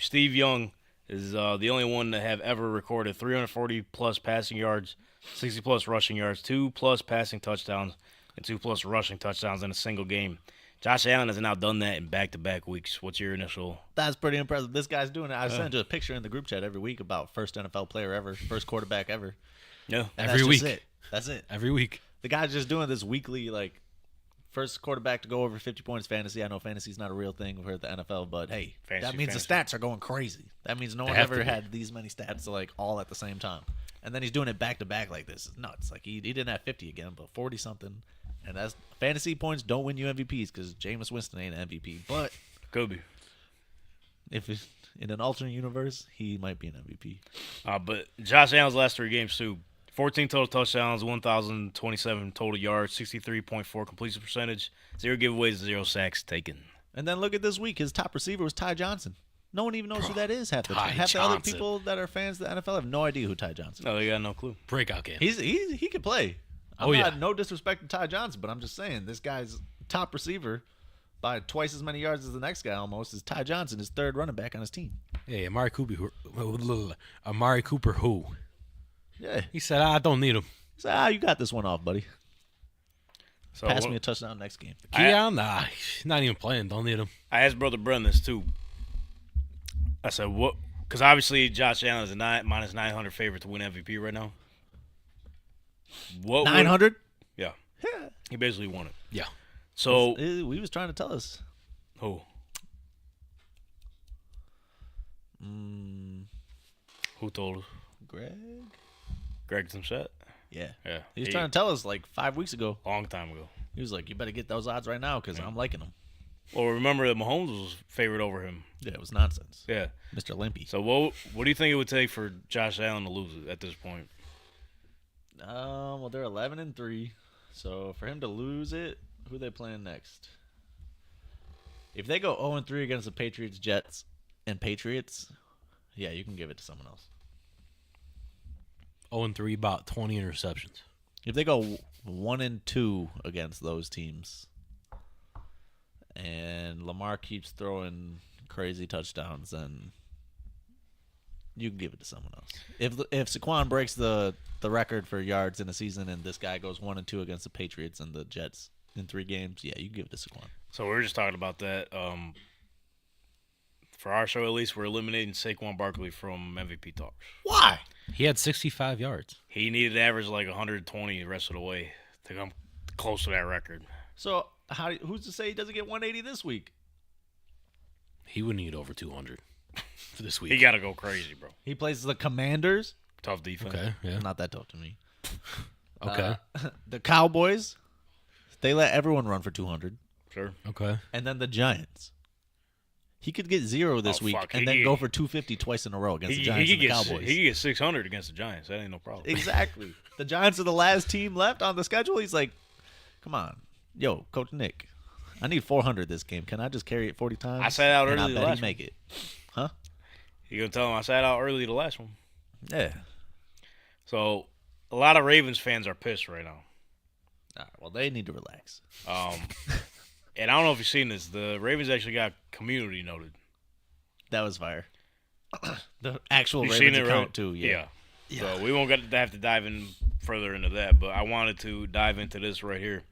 Steve Young is the only one to have ever recorded 340-plus passing yards, 60-plus rushing yards, 2+ passing touchdowns, and 2+ rushing touchdowns in a single game. Josh Allen has now done that in back-to-back weeks. What's your initial? That's pretty impressive. This guy's doing it. I send you a picture in the group chat every week about first NFL player ever, first quarterback ever. Yeah. And Every that's just week. it. That's it. Every week. The guy's just doing this weekly, like, first quarterback to go over 50 points fantasy. I know fantasy's not a real thing for the NFL, but hey, that means the stats are going crazy. That means no one have to ever be. had these many stats like all at the same time. And then he's doing it back to back like this. It's nuts. Like he didn't have 50 again, but 40 something. And that's fantasy points don't win you MVPs because Jameis Winston ain't an MVP. But Could be. if it's in an alternate universe, he might be an MVP. But Josh Allen's last 3 games, too. 14 total touchdowns, 1,027 total yards, 63.4 completion percentage, 0 giveaways, 0 sacks taken. And then look at this week. His top receiver was Ty Johnson. No one even knows who that is half the time. Ty Half the other Johnson. people that are fans of the NFL have no idea who Ty Johnson is. No, they got no clue. Breakout game. He can play. Oh, yeah. No disrespect to Ty Johnson, but I'm just saying this guy's top receiver by twice as many yards as the next guy almost is Ty Johnson, his third running back on his team. Hey, Amari Cooper who? Yeah. He said, I don't need him. So, you got this one off, buddy. So Pass me a touchdown next game. Keon? Nah, he's not even playing. Don't need him. I asked Brother Bren this, too. I said, what Because obviously Josh Allen is a minus 900 favorite to win MVP right now. What 900? Yeah. He basically won it. Yeah. So We was trying to tell us. who? Who told us? Greg Simset? Yeah. Yeah. He was trying to tell us like 5 weeks ago. Long time ago. He was like, you better get those odds right now because I'm liking them. Well, remember that Mahomes was favored over him. Yeah, it was nonsense. Yeah. Mr. Limpy. So what do you think it would take for Josh Allen to lose it at this point? Well, they're 11-3. So for him to lose it, who they playing next? If they go 0-3 against the Patriots, Jets, and Patriots, yeah, you can give it to someone else. 0-3, about 20 interceptions. If they go 1-2 against those teams, and Lamar keeps throwing crazy touchdowns, then you can give it to someone else. If Saquon breaks the record for yards in a season, and this guy goes 1-2 against the Patriots and the Jets in 3 games, yeah, you can give it to Saquon. So we were just talking about that. For our show, at least, we're eliminating Saquon Barkley from MVP talks. Why? He had 65 yards. He needed to average like 120 the rest of the way to come close to that record. So who's to say he doesn't get 180 this week? He would need over 200 for this week. He got to go crazy, bro. He plays the Commanders. Tough defense. Okay, yeah. Not that tough to me. Okay. The Cowboys, they let everyone run for 200. Sure. Okay. And then the Giants. He could get 0 this week fuck. and then go for 250 twice in a row against the Giants and the Cowboys. He could get 600 against the Giants. That ain't no problem. Exactly. The Giants are the last team left on the schedule. He's like, come on. Yo, Coach Nick, I need 400 this game. Can I just carry it 40 times? I sat out and early the I bet last he make it. Huh? You gonna tell him I sat out early the last one? Yeah. So a lot of Ravens fans are pissed right now. All right, well, they need to relax. And I don't know if you've seen this. The Ravens actually got community noted. That was fire. The actual You've Ravens seen it, account, right? too. Yeah. Yeah. So we won't have to dive in further into that, but I wanted to dive into this right here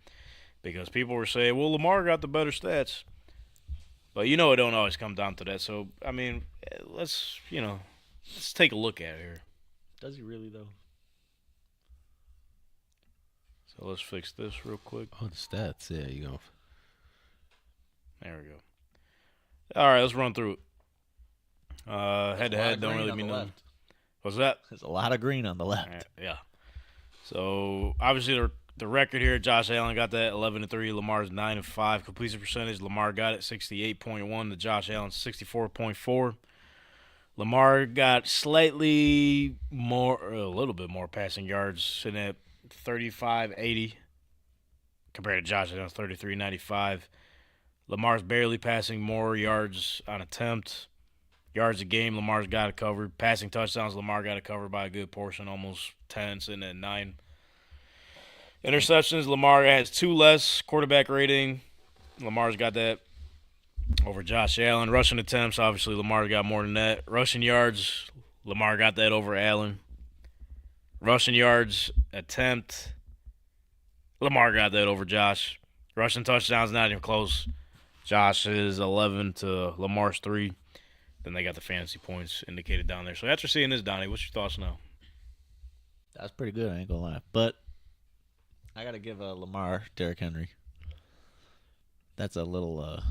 because people were saying, well, Lamar got the better stats. But it don't always come down to that. So, I mean, let's take a look at it here. Does he really, though? So let's fix this real quick. Oh, the stats. Yeah, you go. There we go. All right, let's run through it. Head-to-head don't really mean nothing. What's that? There's a lot of green on the left. All right, yeah. So, obviously, the record here, Josh Allen got that 11-3. Lamar's 9-5. Completion percentage, Lamar got it 68.1 to Josh Allen's 64.4. Lamar got slightly more, or a little bit more passing yards, sitting at 35.80 compared to Josh Allen's 33.95. Lamar's barely passing more yards on attempt. Yards a game, Lamar's got it covered. Passing touchdowns, Lamar got it covered by a good portion, almost 10, sitting at 9. Interceptions, Lamar has 2 less. Quarterback rating, Lamar's got that over Josh Allen. Rushing attempts, obviously Lamar got more than that. Rushing yards, Lamar got that over Allen. Rushing yards attempt, Lamar got that over Josh. Rushing touchdowns, not even close. Josh is 11 to Lamar's 3. Then they got the fantasy points indicated down there. So after seeing this, Donnie, what's your thoughts now? That's pretty good, I ain't gonna lie. But I gotta give Lamar Derrick Henry. That's a little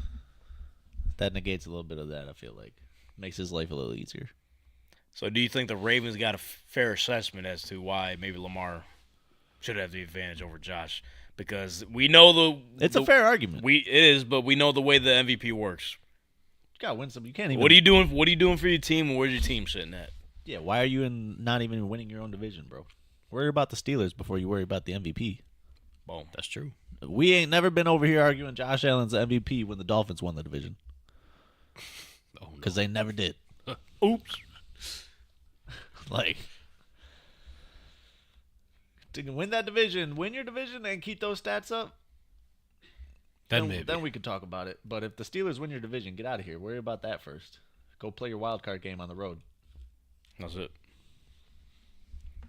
that negates a little bit of that, I feel like. Makes his life a little easier. So do you think the Ravens got a fair assessment as to why maybe Lamar should have the advantage over Josh? Because we know It's a fair argument. It is, but we know the way the MVP works. You gotta win some. You can't even. What are you doing? What are you doing for your team? And where's your team sitting at? Yeah, why are you not even winning your own division, bro? Worry about the Steelers before you worry about the MVP. Boom. That's true. We ain't never been over here arguing Josh Allen's the MVP when the Dolphins won the division. Oh, Because they never did. Oops. Like, to win that division, win your division, and keep those stats up. Then we could talk about it. But if the Steelers win your division, get out of here. Worry about that first. Go play your wild card game on the road. That's it.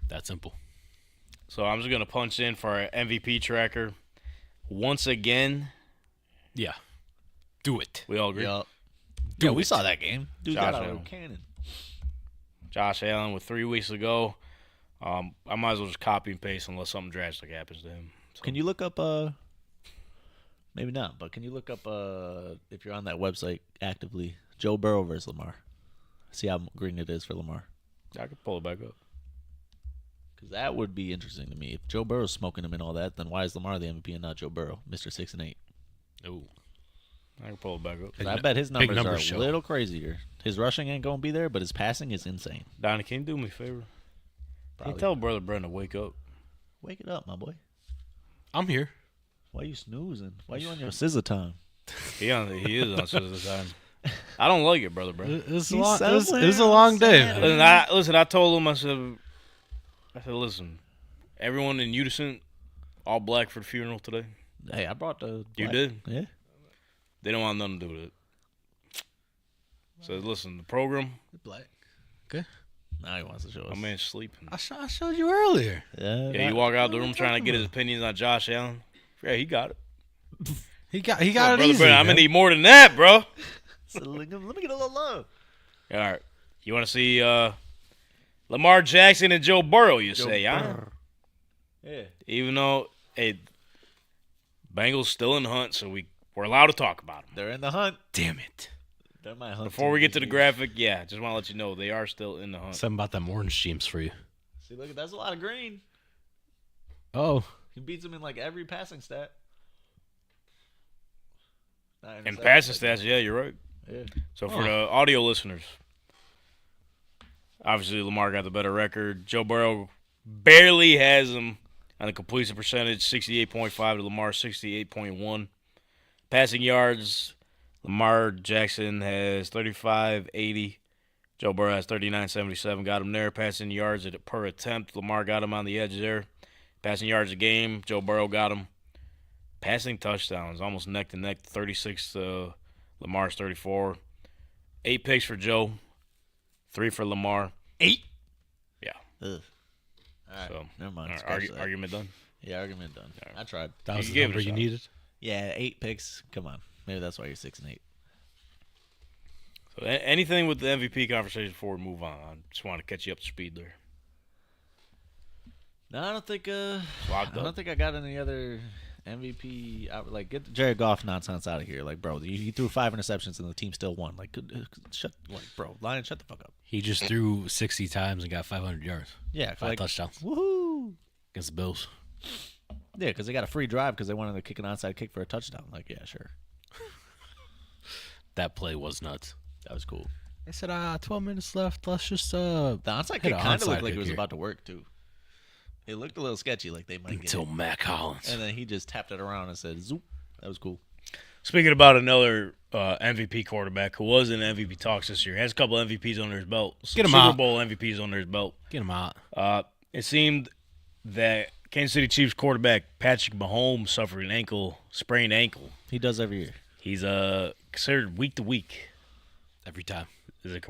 That simple. So I'm just gonna punch in for our MVP tracker once again. Yeah. Do it. We all agree. Yep. Do Yeah, we it. saw that game. Dude Josh got out of a Allen. cannon. Josh Allen with 3 weeks to go. I might as well just copy and paste unless something drastic happens to him. So. Can you look up maybe not, but can you look up if you're on that website actively, Joe Burrow versus Lamar? See how green it is for Lamar. I can pull it back up. Because that would be interesting to me. If Joe Burrow's smoking him and all that, then why is Lamar the MVP and not Joe Burrow, Mr. 6 and 8? Ooh. I can pull it back up. 'Cause I bet his numbers are show. a little crazier. His rushing ain't going to be there, but his passing is insane. Donnie, can you do me a favor? Can Probably. you tell Brother Brendan to wake up? Wake it up, my boy. I'm here. Why you snoozing? Why you on your scissor time? He is on scissors time. I don't like it, Brother Brendan. It was, He's it was a long day. Listen, I told him, I said, listen, everyone in unison, all black for the funeral today. Hey, I brought the You black. did? Yeah. They don't want nothing to do with it. So listen, the program, Black. Okay. Now he wants to show us. my man's sleeping. I showed you earlier. Yeah, you walk out the room trying to get his opinions on Josh Allen. Yeah, he got it. He got it Brother easy. Brendan, I'm man. gonna need more than that, bro. So let me get a little love. All right. You want to see Lamar Jackson and Joe Burrow, you say, huh? Yeah. Even though, hey, Bengals still in the hunt, so we're allowed to talk about them. They're in the hunt. Damn it. They're my hunt. Before we team get to the this week. graphic, yeah, just want to let you know they are still in the hunt. Something about them orange teams for you. See, look, that's a lot of green. Oh. He beats him in like every passing stat. Not And interception, passing but- stats, yeah, you're right. Yeah. So for the audio listeners, obviously Lamar got the better record. Joe Burrow barely has him on the completion percentage, 68.5 to Lamar, 68.1. Passing yards, Lamar Jackson has 35.80. Joe Burrow has 39.77. Got him there. Passing yards per attempt, Lamar got him on the edge there. Passing yards a game, Joe Burrow got him. Passing touchdowns, almost neck to neck, 36 to Lamar's 34. 8 picks for Joe, 3 for Lamar. 8? Yeah. Ugh. All right. So, Never mind. all right, Scratch that. argument done. Yeah, argument done. I tried. That was You the gave it a number you shot. needed? Yeah, 8 picks. Come on. Maybe that's why you're 6 and 8. So anything with the MVP conversation before we move on? I just want to catch you up to speed there. No, I don't think. Locked I don't up. think I got any other MVP. I would like get the Jared Goff nonsense out of here. Like, bro, he threw 5 interceptions and the team still won. Like, bro, Lion, shut the fuck up. He just threw 60 times and got 500 yards. Yeah, 5 like, touchdowns woohoo. against the Bills. Yeah, because they got a free drive because they wanted to kick an onside kick for a touchdown. Like, yeah, sure, That play was nuts. that was cool. They said, 12 minutes left. Let's just The onside hit kick an kind of onside looked like it kick was here. about to work too. It looked a little sketchy, like they might get until it. Mac Hollins. And then he just tapped it around and said, "Zoop." That was cool. Speaking about another MVP quarterback who was in MVP talks this year, has a couple MVPs under his belt. Get him Super out. Bowl MVPs under his belt. Get him out. It seemed that Kansas City Chiefs quarterback Patrick Mahomes suffered an sprained ankle. He does every year. He's considered week to week. Every time. Is it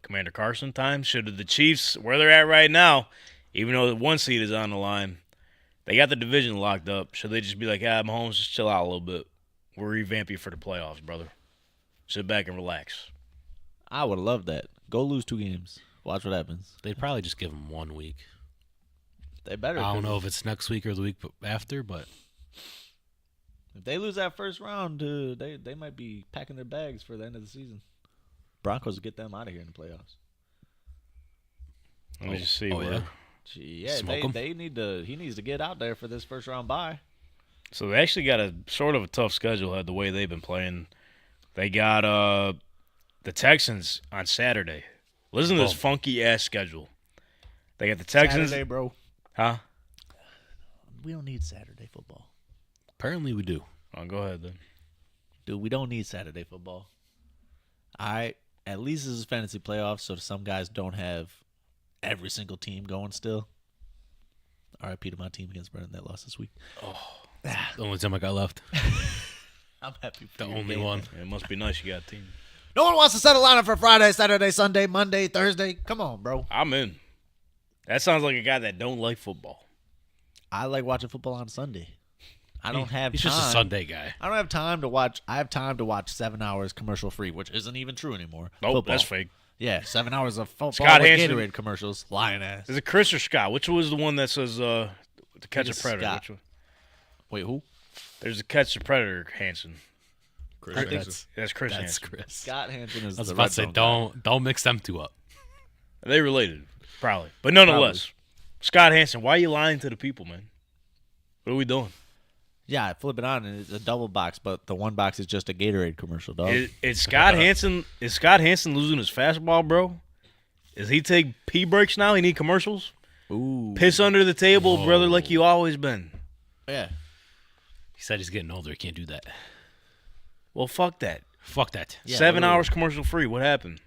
Commander Carson time? Should the Chiefs, where they're at right now, even though the 1 seed is on the line, they got the division locked up. Should they just be like, Mahomes, just chill out a little bit. We'll revamp you for the playoffs, brother. Sit back and relax. I would have loved that. Go lose 2 games. Watch what happens. They'd probably just give him 1 week. They better. I don't 'cause know if it's next week or the week after, but If they lose that first round, they might be packing their bags for the end of the season. Broncos will get them out of here in the playoffs. Let me just see oh, where. yeah? Gee, yeah, Smoke 'em. they need to. He needs to get out there for this first round bye. So they actually got a sort of a tough schedule the way they've been playing. They got the Texans on Saturday. Listen to this funky ass schedule. They got the Texans. Saturday, bro. Huh? We don't need Saturday football, apparently we do. Oh, go ahead then. dude. We don't need Saturday football. All right, at least this is fantasy playoffs, so some guys don't have every single team going still. RIP to my team against Brennan that lost this week. The only time I got left. I'm happy for The you, only man. one. It must be nice you got a team. No one wants to settle on it for Friday, Saturday, Sunday, Monday, Thursday. Come on, bro. I'm in. That sounds like a guy that don't like football. I like watching football on Sunday. I don't have He's time. just a Sunday guy. I don't have time to watch. I have time to watch 7 hours commercial free, which isn't even true anymore. Nope, Football. that's fake. Yeah, 7 hours of football Scott with Hansen. Gatorade commercials. Lying ass. Is it Chris or Scott? Which was the one that says to catch a it's predator? Scott. Which one? Wait, who? There's a catch the predator Hansen. Chris I think Hansen. That's Chris That's Hansen. Chris. Scott Hansen is I was the about red to say, zone guy. don't mix them two up. They related, probably. But nonetheless, Scott Hansen, why are you lying to the people, man? What are we doing? Yeah, flip it on, and it's a double box, but the one box is just a Gatorade commercial, dog. Is Scott Hansen losing his fastball, bro? Does he take pee breaks now? He need commercials? Ooh. Piss under the table, Whoa. brother, like you always been. Yeah. He said he's getting older. He can't do that. Well, fuck that. Fuck that. Yeah, 7 literally. hours commercial free. What happened?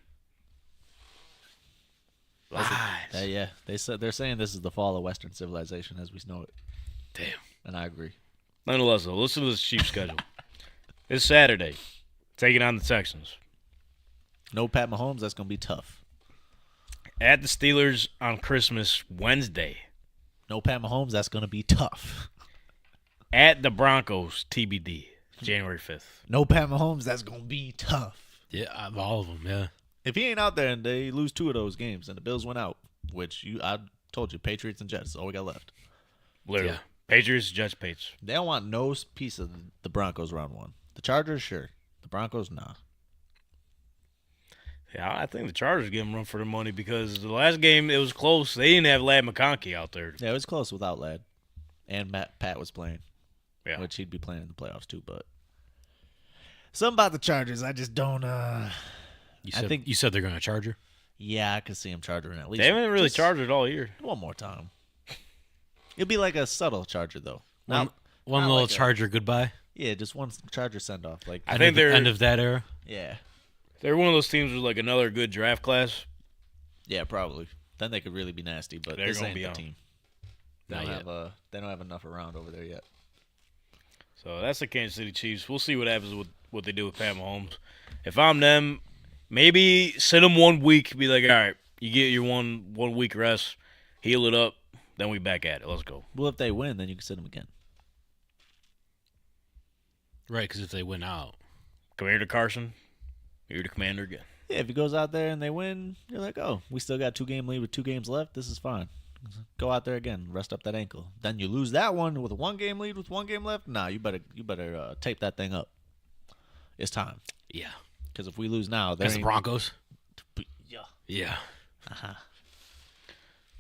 Lies. Yeah. They're saying this is the fall of Western civilization as we know it, Damn. and I agree. Nonetheless, though, listen to this Chiefs schedule. It's Saturday. Taking on the Texans. No Pat Mahomes, that's gonna be tough. At the Steelers on Christmas Wednesday. No Pat Mahomes, that's gonna be tough. At the Broncos TBD, January 5th. No Pat Mahomes, that's gonna be tough. Yeah, all of them. Yeah. If he ain't out there and they lose 2 of those games and the Bills went out, which I told you, Patriots and Jets, is all we got left. Literally. Yeah. Patriots, Jets, Patriots. They don't want no piece of the Broncos round 1. The Chargers, sure. The Broncos, nah. Yeah, I think the Chargers give them room for their money because the last game, it was close. They didn't have Lad McConkey out there. Yeah, it was close without Ladd. And Pat was playing. Yeah. Which he'd be playing in the playoffs too, but something about the Chargers, I just don't You said they're going to Charger? yeah, I could see him charging at least. They haven't really just charged it all year. one more time. It'd be like a subtle Charger though. One not little like a- Charger goodbye. Yeah, just one Charger send off. Like I think they're end of that era. yeah. they're one of those teams with like another good draft class. Yeah, probably. Then they could really be nasty, but They're this gonna ain't be the on. team. They Not don't yet. have they don't have enough around over there yet. So that's the Kansas City Chiefs. We'll see what happens with what they do with Pat Mahomes. If I'm them, maybe sit them 1 week. Be like, all right, you get your one week rest, heal it up, then we back at it. Let's go. Well, if they win, then you can sit them again. Right, because if they win out. Commander Carson, you're the commander again. Yeah, if he goes out there and they win, you're like, oh, we still got 2-game lead with 2 games left. This is fine. Go out there again, rest up that ankle. Then you lose that one with a 1-game lead with 1 game left. Nah, you better tape that thing up. It's time. Yeah. Because if we lose now, there As the ain't- Broncos? Yeah. Yeah.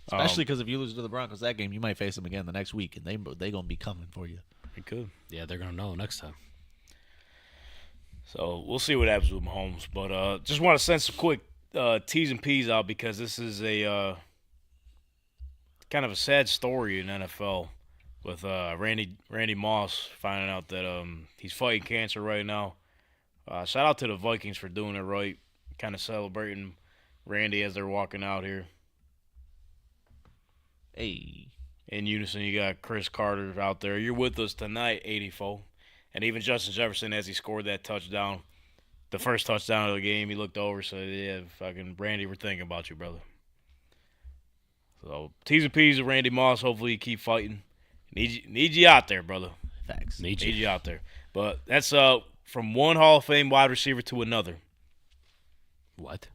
Especially because if you lose to the Broncos that game, you might face them again the next week, and they gonna be coming for you. It could. Yeah, they're going to know next time. So we'll see what happens with Mahomes. But just want to send some quick T's and P's out because this is a kind of a sad story in NFL with Randy Moss finding out that he's fighting cancer right now. Shout out to the Vikings for doing it right, kind of celebrating Randy as they're walking out here. Hey, In unison, you got Chris Carter out there. You're with us tonight, 84. And even Justin Jefferson, as he scored that touchdown, the first touchdown of the game, he looked over, said, yeah, fucking Randy, we're thinking about you, brother. So, T's and P's with Randy Moss. Hopefully you keep fighting. Need you out there, brother. facts. Need Need you. you out there. But that's from one Hall of Fame wide receiver to another. What?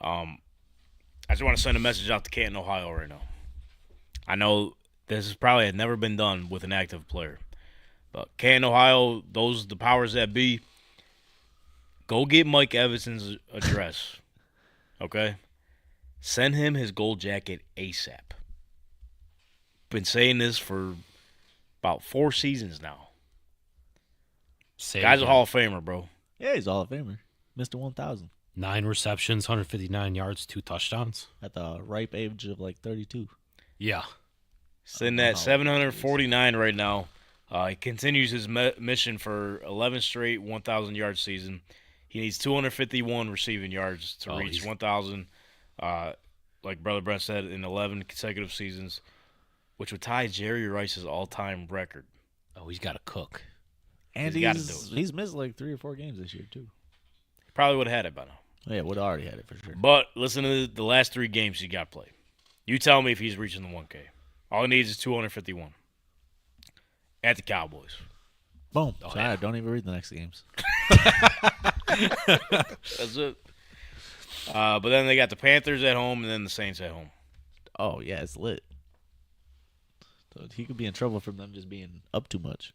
I just want to send a message out to Canton, Ohio right now. I know this has probably had never been done with an active player. But Canton, Ohio, the powers that be, go get Mike Evans's address. Okay? Send him his gold jacket ASAP. Been saying this for about 4 seasons now. Say Guy's a again. Hall of Famer, bro. Yeah, he's a Hall of Famer. Mr. 1000 9 receptions, 159 yards, 2 touchdowns. at the ripe age of like 32. Yeah. Sitting at 749 right now. He continues his mission for 11 straight 1,000-yard season. He needs 251 receiving yards to reach he's- 1,000, like Brother Brent said, in 11 consecutive seasons, which would tie Jerry Rice's all-time record. Oh, he's got to cook. And He's gotta do it. he's missed like 3 or 4 games this year too. Probably would have had it by now. Oh, yeah, would have already had it for sure. But listen to the last 3 games he got played. You tell me if he's reaching the 1K. All he needs is 251 at the Cowboys. Boom. Oh, Sorry, yeah. don't even read the next games. That's it. But then they got the Panthers at home and then the Saints at home. Oh yeah, it's lit. So he could be in trouble from them just being up too much.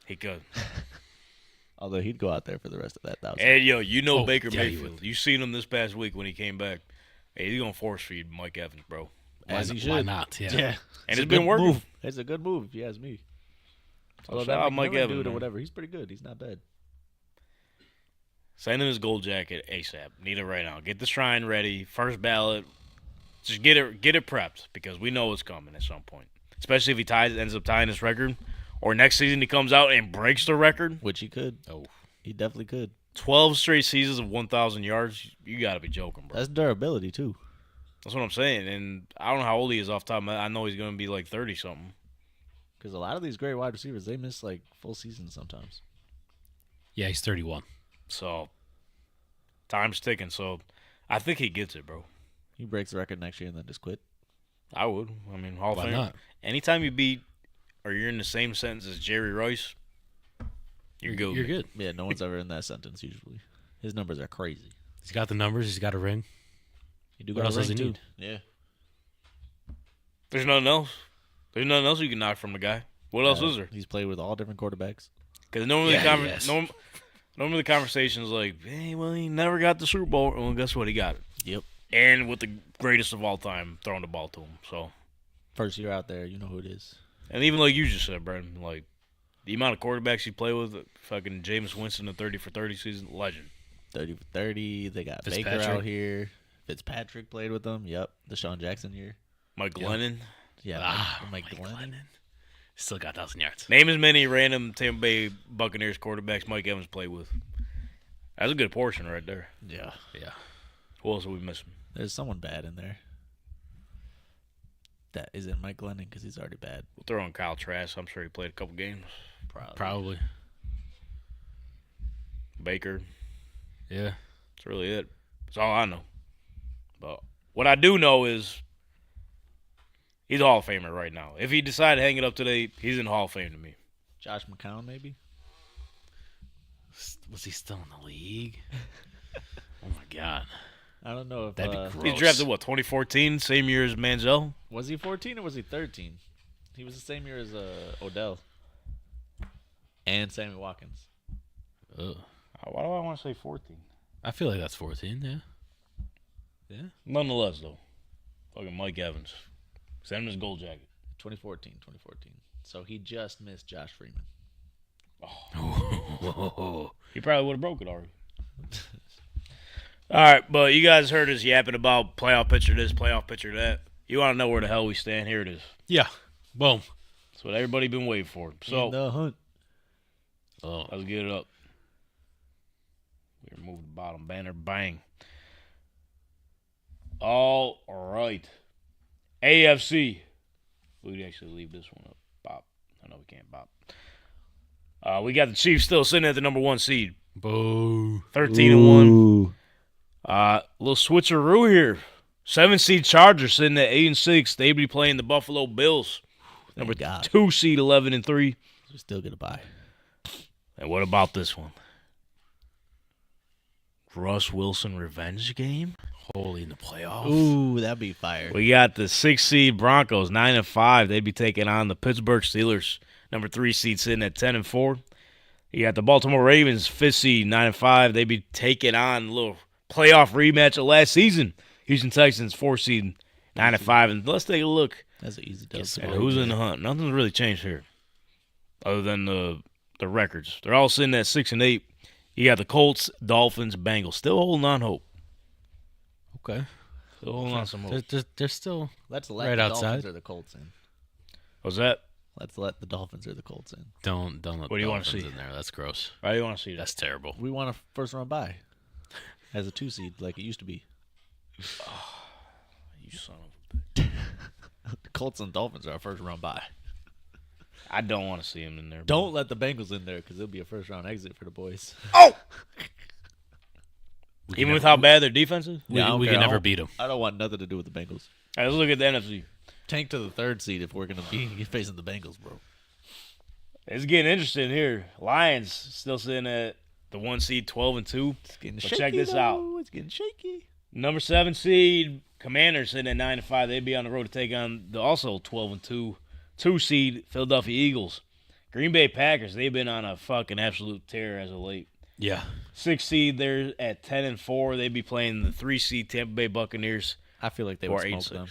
He could. Although he'd go out there for the rest of that 1,000. And yo, you know Baker yeah, he Mayfield. would. You seen him this past week when he came back. Hey, he's gonna force feed Mike Evans, bro. As he should. Why not? Yeah. And It's it's a been good working. move. It's a good move if you ask me. Although shout out that Mike McMillan Evans, dude or man. whatever, he's pretty good. He's not bad. Send him his gold jacket ASAP. Need it right now. Get the shrine ready. First ballot. Just get it prepped because we know it's coming at some point. Especially if he ends up tying this record, or next season he comes out and breaks the record. Which he could. Oh, He definitely could. 12 straight seasons of 1,000 yards. You gotta be joking, bro. That's durability too. That's what I'm saying. And I don't know how old he is off the top of my head. I know he's gonna be like 30 something. Because a lot of these great wide receivers, they miss like full seasons sometimes. yeah, he's 31. So time's ticking. So I think he gets it, bro. He breaks the record next year and then just quit. I would. I mean, Hall of Why Fame. not? Anytime you beat or you're in the same sentence as Jerry Rice, you're good. You're good. Yeah, no one's ever in that sentence usually. His numbers are crazy. He's got the numbers. He's got a ring. You do What got else a does ring, he too. need? Yeah. There's nothing else. There's nothing else you can knock from the guy. What else is there? He's played with all different quarterbacks. Because normally, Yeah, the yes. normally the conversation is like, hey, well, he never got the Super Bowl. Well, guess what? He got it. Yep. And with the greatest of all time throwing the ball to him. So, First year out there, you know who it is. and even like you just said, Brandon, like the amount of quarterbacks you play with, fucking Jameis Winston, the 30 for 30 season, legend. 30 for 30. They got Baker Fitzpatrick. out here. Fitzpatrick played with them. Yep. Deshaun Jackson year. Mike Glennon. Yeah. Mike Glennon. Glennon. Still got 1,000 yards. Name as many random Tampa Bay Buccaneers quarterbacks Mike Evans played with. That's a good portion right there. Yeah. Yeah. Who else are we missing? There's someone bad in there. That isn't Mike Glennon because he's already bad. We'll throw in Kyle Trask. I'm sure he played a couple games. Probably. Baker. Yeah. That's really it. That's all I know. But what I do know is he's a Hall of Famer right now. If he decided to hang it up today, he's in the Hall of Fame to me. Josh McCown, maybe? Was he still in the league? Oh, my God. I don't know if That'd be gross. He's drafted, what, 2014? Same year as Manziel? was he 14 or was he 13? He was the same year as Odell and Sammy Watkins. Ugh. Why do I want to say 14? I feel like that's 14, yeah. Yeah. Nonetheless, though, fucking Mike Evans. Send him his gold jacket. 2014. So he just missed Josh Freeman. Whoa. He probably would have broke it already. All right, but you guys heard us yapping about playoff picture this, playoff picture that. You want to know where the hell we stand? Here it is. Yeah. Boom. That's what everybody been waiting for. So In the hunt. Oh. let's get it up. We remove the bottom banner. Bang. All right. AFC. We'd actually leave this one up. Bop. I know we can't bop. We got the Chiefs still sitting at the number 1 seed. Boo. 13-1. Little switcheroo here. 7 seed Chargers sitting at 8-6. They'd be playing the Buffalo Bills. Number God. 2 seed 11-3. We're still going to buy. And what about this one? Russ Wilson revenge game? Holy in the playoffs. Ooh, that'd be fire. We got the 6 seed Broncos 9-5. They'd be taking on the Pittsburgh Steelers. Number 3 seed sitting at 10-4. You got the Baltimore Ravens 5th seed 9-5. They'd be taking on a little playoff rematch of last season. Houston Texans 4 seed 9-5. And let's take a look That's an easy dub. at who's in the hunt. Nothing's really changed here, other than the records. They're all sitting at 6-8. You got the Colts, Dolphins, Bengals, still holding on hope. Okay. Still holding on some hope. They're still Let's let right the outside. Dolphins or the Colts in. What's that? Let's let the Dolphins or the Colts in. Don't let What do you wanna Dolphins see? in there. That's gross. Why do you want to see that? That's terrible. We want a first round bye as a 2 seed like it used to be. You son of a bitch. The Colts and Dolphins are our first round bye. I don't want to see him in there. Don't let the Bengals in there because it'll be a first round exit for the boys. Even with how bad their defense is? We, I don't we care. can I never don't- beat them. I don't want nothing to do with the Bengals. All right, let's look at the NFC. Tank to the 3rd seed if we're gonna be facing the Bengals, bro. It's getting interesting here. Lions still sitting at The 1 seed 12-2. It's getting But shaky. check this out. It's getting shaky. Number 7 seed Commanders sitting at 9-5. They'd be on the road to take on the also 12-2 2 seed Philadelphia Eagles. Green Bay Packers, they've been on a fucking absolute tear as of late. Yeah. 6 seed, they're at 10-4. They'd be playing the 3 seed Tampa Bay Buccaneers. I feel like they or would smoke 8-6. them.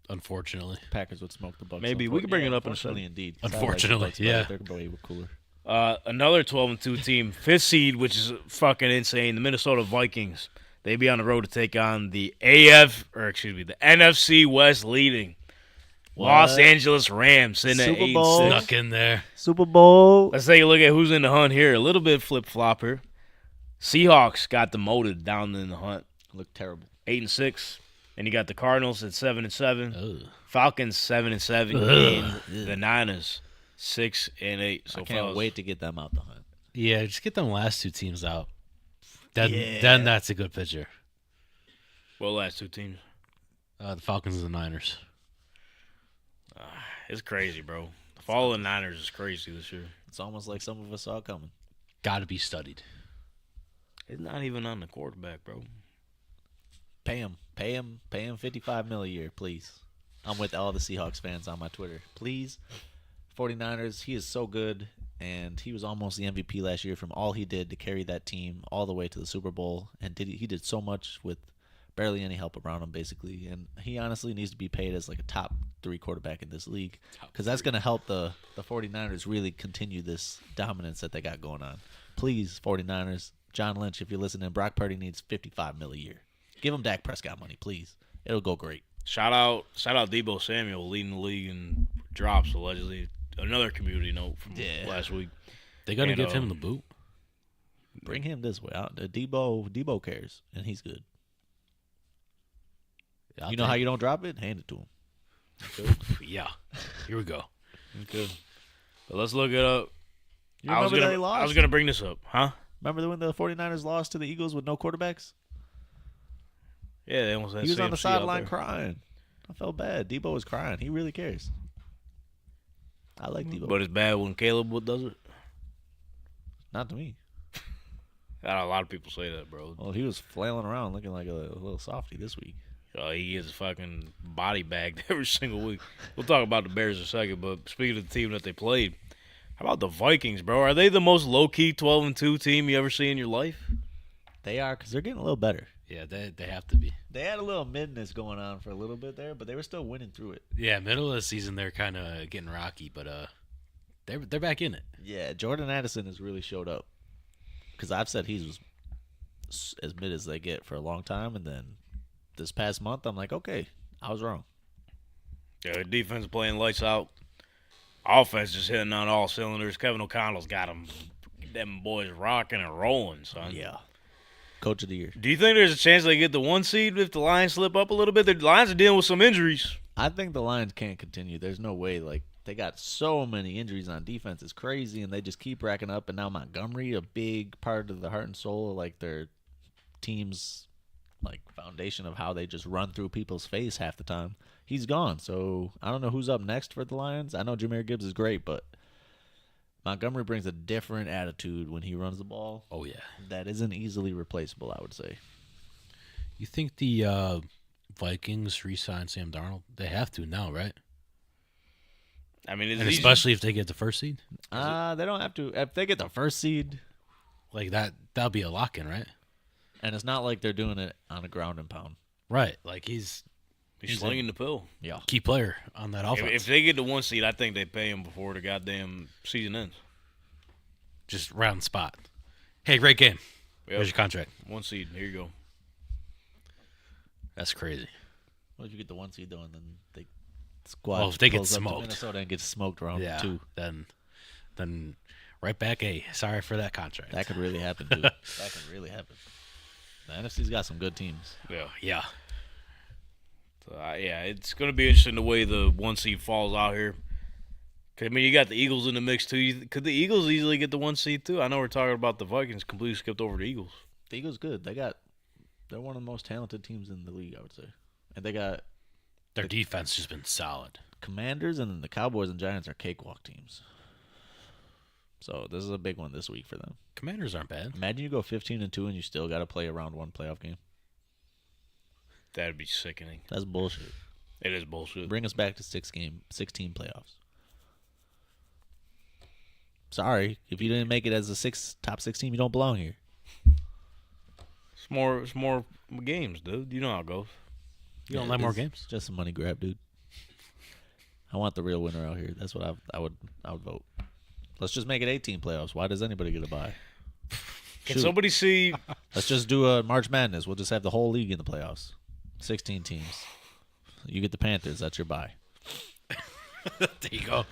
Unfortunately. Packers would smoke the Bucs. Maybe. We can bring it up in a second. Indeed. Unfortunately, yeah. They're way cooler. Another 12-2 team, 5th seed, which is fucking insane. The Minnesota Vikings. They'd be on the road to take on the the NFC West leading Los Angeles Rams sitting at Super 8-6. Bowl. Snuck in there. Super Bowl. Let's take a look at who's in the hunt here. A little bit flip-flop here. Seahawks got demoted down in the hunt. Look terrible. 8-6. And you got the Cardinals at 7-7. Ugh. Falcons 7-7. And the Niners 6-8. So I can't wait to get them out the hunt. Yeah, just get them last two teams out. Then that's a good picture. Well, last two teams. The Falcons and the Niners. It's crazy, bro. The fall of the Niners is crazy this year. It's almost like some of us saw it coming. Got to be studied. It's not even on the quarterback, bro. Pay him $55 million a year, please. I'm with all the Seahawks fans on my Twitter. Please, 49ers, he is so good, and he was almost the MVP last year from all he did to carry that team all the way to the Super Bowl, and he did so much with barely any help around him, basically, and he honestly needs to be paid as like a top 3 quarterback in this league because that's going to help the 49ers really continue this dominance that they got going on. Please, 49ers, John Lynch, if you're listening, Brock Purdy needs $55 million a year. Give him Dak Prescott money, please. It'll go great. Shout out Debo Samuel leading the league in drops, allegedly. Another community note from last week. They got to give him the boot. Bring him this way. Debo cares, and he's good. I'll You know how you don't drop it? Hand it to him. Yeah. Here we go. Good. But let's look it up. You remember they lost? I was gonna bring this up, huh? Remember when the 49ers lost to the Eagles with no quarterbacks? Yeah, they almost had He was on the CMC out sideline there. crying. I felt bad. Debo was crying. He really cares. I like Debo. But it's bad when Caleb does it. Not to me. A lot of people say that, bro. Well, he was flailing around looking like a little softy this week. He gets fucking body bagged every single week. We'll talk about the Bears in a second, but speaking of the team that they played, how about the Vikings, bro? Are they the most low-key 12-2 team you ever see in your life? They are because they're getting a little better. Yeah, they have to be. They had a little midness going on for a little bit there, but they were still winning through it. Yeah, middle of the season they're kind of getting rocky, but they're back in it. Yeah, Jordan Addison has really showed up. Because I've said he was as mid as they get for a long time, and then this past month I'm like, okay, I was wrong. Yeah, their defense playing lights out. Offense just hitting on all cylinders. Kevin O'Connell's got them boys rocking and rolling, son. Yeah. Coach of the year. Do you think there's a chance they get the 1 seed if the Lions slip up a little bit? The Lions are dealing with some injuries. I think the Lions can't continue. There's no way. Like, they got so many injuries on defense. It's crazy, and they just keep racking up. And now Montgomery, a big part of the heart and soul of, like, their team's, like, foundation of how they just run through people's face half the time, he's gone. So I don't know who's up next for the Lions. I know Jahmyr Gibbs is great, but Montgomery brings a different attitude when he runs the ball. Oh, yeah. That isn't easily replaceable, I would say. You think the Vikings re-sign Sam Darnold? They have to now, right? I mean, And especially if they get the first seed? They don't have to. If they get the first seed, Like, that'll be a lock-in, right? and it's not like they're doing it on a ground and pound. Right. Like, he's slinging the pill. Yeah. a key player on that offense. If they get the 1 seed, I think they pay him before the goddamn season ends. Just round spot. Hey, great game. Yep. Here's your contract. 1 seed. Here you go. That's crazy. What if you get the 1 seed though, and then they squad? Well, if they get pulls up to smoked. Minnesota and gets smoked round Yeah. 2. Then right back. Hey, sorry for that contract. That could really happen too. That could really happen. The NFC's got some good teams. Yeah. So, yeah, it's going to be interesting the way the 1 seed falls out here. 'Cause, I mean, you got the Eagles in the mix, too. Could the Eagles easily get the 1 seed, too? I know we're talking about the Vikings. Completely skipped over the Eagles. The Eagles good. They're one of the most talented teams in the league, I would say. And they got Their defense has been solid. Commanders, and then the Cowboys and Giants are cakewalk teams. So this is a big one this week for them. Commanders aren't bad. Imagine you go 15-2 and you still got to play a round 1 playoff game. That'd be sickening. That's bullshit. It is bullshit. Bring us back to 16 playoffs. Sorry, if you didn't make it as a top 6 team, you don't belong here. It's more games, dude. You know how it goes. You don't like more games? Just a money grab, dude. I want the real winner out here. That's what I would vote. Let's just make it 18 playoffs. Why does anybody get a bye? Can somebody see? Let's just do a March Madness. We'll just have the whole league in the playoffs. 16 teams. You get the Panthers. That's your bye. There you go.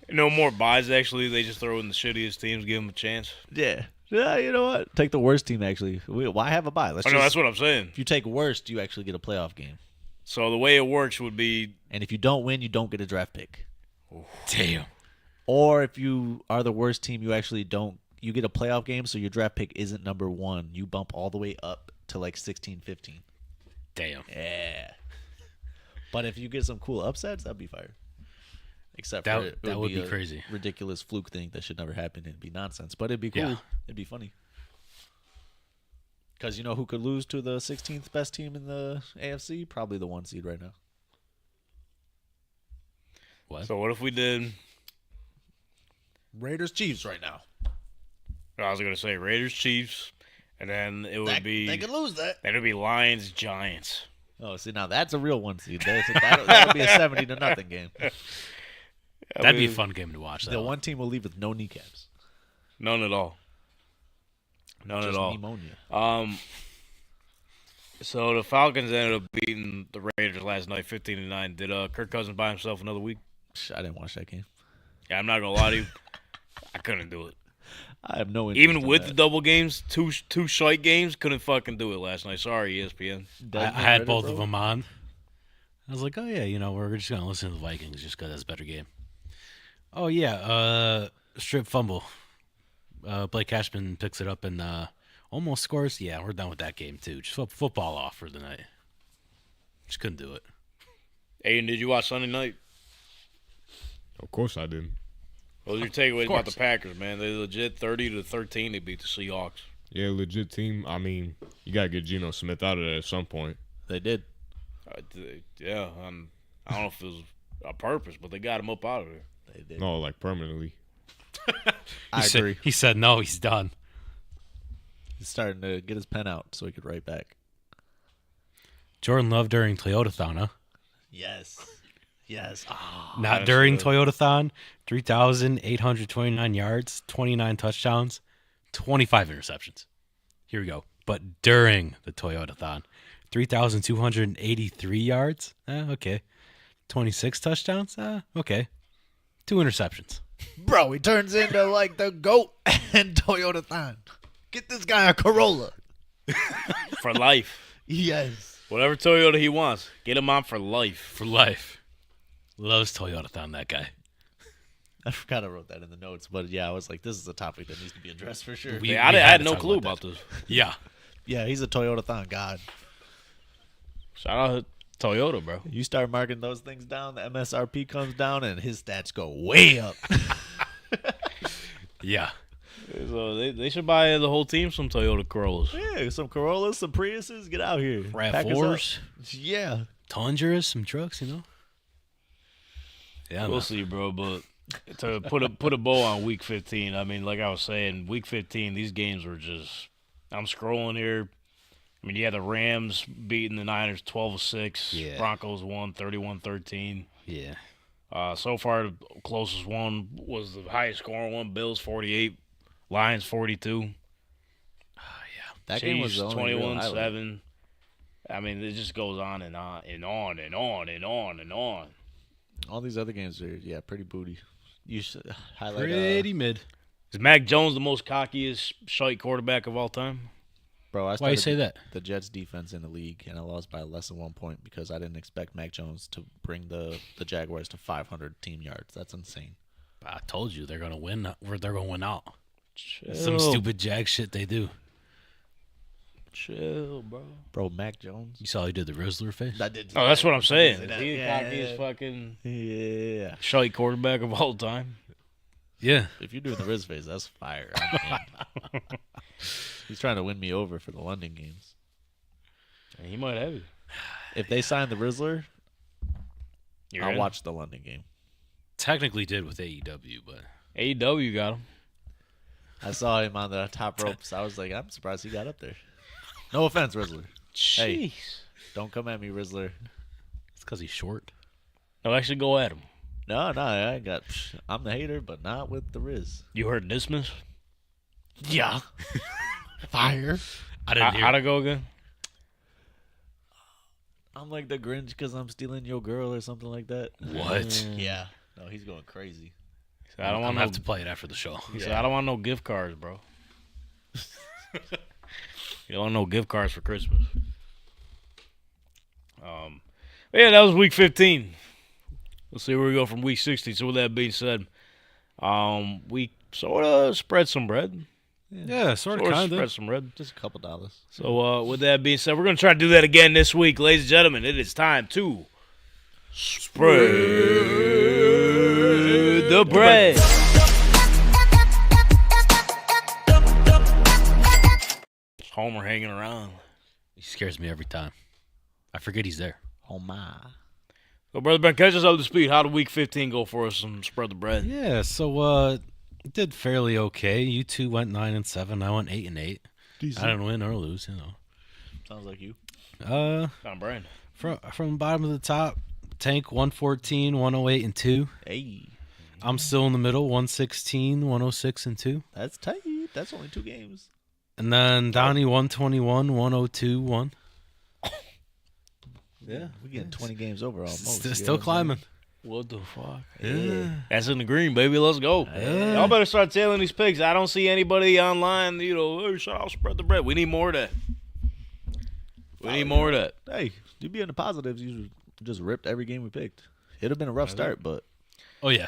No more buys, actually. They just throw in the shittiest teams, give them a chance. Yeah. Yeah, you know what? Take the worst team, actually. Why have a bye? No, that's what I'm saying. If you take worst, you actually get a playoff game. So the way it works would be... And if you don't win, you don't get a draft pick. Damn. Or if you are the worst team, you actually don't. You get a playoff game, so your draft pick isn't number 1. You bump all the way up to like 16, 15. Damn. Yeah. But if you get some cool upsets, that'd be fire. Except That- for it that would be a crazy. ridiculous fluke thing that should never happen. It'd be nonsense, but it'd be cool. Yeah. It'd be funny. Because you know who could lose to the 16th best team in the AFC? Probably the 1 seed right now. What? So what if we did... Raiders Chiefs right now. I was going to say Raiders, Chiefs, and then it would be... They could lose that. Then it would be Lions, Giants. Oh, see, now that's a real 1 seed. That'll be a 70-0 game. That'd be a fun game to watch. The one team will leave with no kneecaps. None at all. None Just at all. pneumonia. So the Falcons ended up beating the Raiders last night, 15-9. Did Kirk Cousins buy himself another week? I didn't watch that game. Yeah, I'm not gonna lie to you. I couldn't do it. I have no interest Even in with that. the double games, two shite games, couldn't fucking do it last night. Sorry, ESPN. I had both of them on. I was like, oh, yeah, we're just going to listen to the Vikings just because that's a better game. Oh, yeah, strip fumble. Blake Cashman picks it up and almost scores. Yeah, we're done with that game, too. Just football off for the night. Just couldn't do it. Aiden, did you watch Sunday night? Of course I didn't. What was your takeaways about the Packers, man? They legit 30-13. They beat the Seahawks. Yeah, legit team. I mean, you got to get Geno Smith out of there at some point. They did. Yeah, I don't know if it was a purpose, but they got him up out of there. They did. No, like permanently. I agree. He said no, he's done. He's starting to get his pen out so he could write back. Jordan Love during Toyotathon, huh? Yes. Yes. Not during Toyotathon. 3,829 yards, 29 touchdowns, 25 interceptions. Here we go. But during the Toyotathon, 3,283 yards. Okay. 26 touchdowns. Okay. 2 interceptions. Bro, he turns into like the GOAT and Toyotathon. Get this guy a Corolla. For life. Yes. Whatever Toyota he wants, get him on for life. For life. Loves Toyotathon, that guy. I forgot I wrote that in the notes, but yeah, I was like, this is a topic that needs to be addressed for sure. We- I had had to no talk clue about about this. Yeah. Yeah, he's a Toyotathon god. Shout out to Toyota, bro. You start marking those things down, the MSRP comes down, and his stats go way up. Yeah. So they should buy the whole team some Toyota Corollas. Yeah, some Corollas, some Priuses, get out here. Pack us up. RAV4s, Yeah. Tundras, some trucks, Yeah, We'll man. see, bro. But to put a bow on Week 15, I mean, like I was saying, Week 15, these games were just. I'm scrolling here. I mean, you had the Rams beating the Niners 12-6. Yeah. Broncos won 31-13. Yeah. So far, the closest one was the highest scoring one. Bills 48, Lions 42. That game was Chiefs the only real highlight. 21-7. I mean, it just goes on and on and on and on and on and on. All these other games are, pretty booty. You should highlight Pretty mid. Is Mac Jones the most cockiest shite quarterback of all time? Bro, I Why you started say that? the Jets defense in the league, and I lost by less than 1 point because I didn't expect Mac Jones to bring the Jaguars to 500 team yards. That's insane. I told you they're gonna win. They're gonna win out. Chill, Some stupid Jag shit they do. Chill, bro. Bro, Mac Jones. You saw he did the Rizzler face. I did. Oh, that's what I'm saying. Say Is that. he the Yeah. cockiest fucking Yeah. shite quarterback of all time? Yeah. If you're doing the Riz face, that's fire. I'm in. He's trying to win me over for the London games. He might have it. If they sign the Rizzler, You're I'll in. watch the London game. Technically did with AEW, but AEW got him. I saw him on the top ropes. I was like, I'm surprised he got up there. No offense, Rizzler. Hey. Jeez. Don't come at me, Rizzler. it's because he's short. No, actually go at him. No, I ain't got. I'm the hater, but not with the Riz. You heard Dismiss? Yeah. Fire. I didn't hear How'd it go again? I'm like the Grinch because I'm stealing your girl or something like that. What? Yeah. No, he's going crazy. I don't I'm want gonna have no. to play it after the show. He said, I don't want no gift cards, bro. You don't want no gift cards for Christmas. Yeah, that was week 15. Let's see where we go from week 16. So with that being said, we sort of spread some bread. Yeah, sort of, Sort of kind spread of. some bread. Just a couple dollars. So with that being said, we're going to try to do that again this week. Ladies and gentlemen, it is time to spread the bread. Homer hanging around. He scares me every time. I forget he's there. Oh my. So, Brother Ben, catch us up to speed. How did week 15 go for us and spread the bread? Yeah, so it did fairly okay. You two went 9-7. I went 8-8. I didn't win or lose, Sounds like you. Tom Brand. From the bottom of the top, Tank 114, 108 and 2. Hey. I'm still in the middle, 116, 106 and 2. That's tight. That's only 2 games. And then Donnie 121, 102, 1. Yeah. We're getting 20 games over almost. Still climbing. What the fuck? Yeah. That's in the green, baby. Let's go. Yeah. Y'all better start tailing these pigs. I don't see anybody online, hey, shut up, spread the bread. We need more of that. We need more of that. Hey, you be in the positives. You just ripped every game we picked. It'd have been a rough start, but Oh, yeah.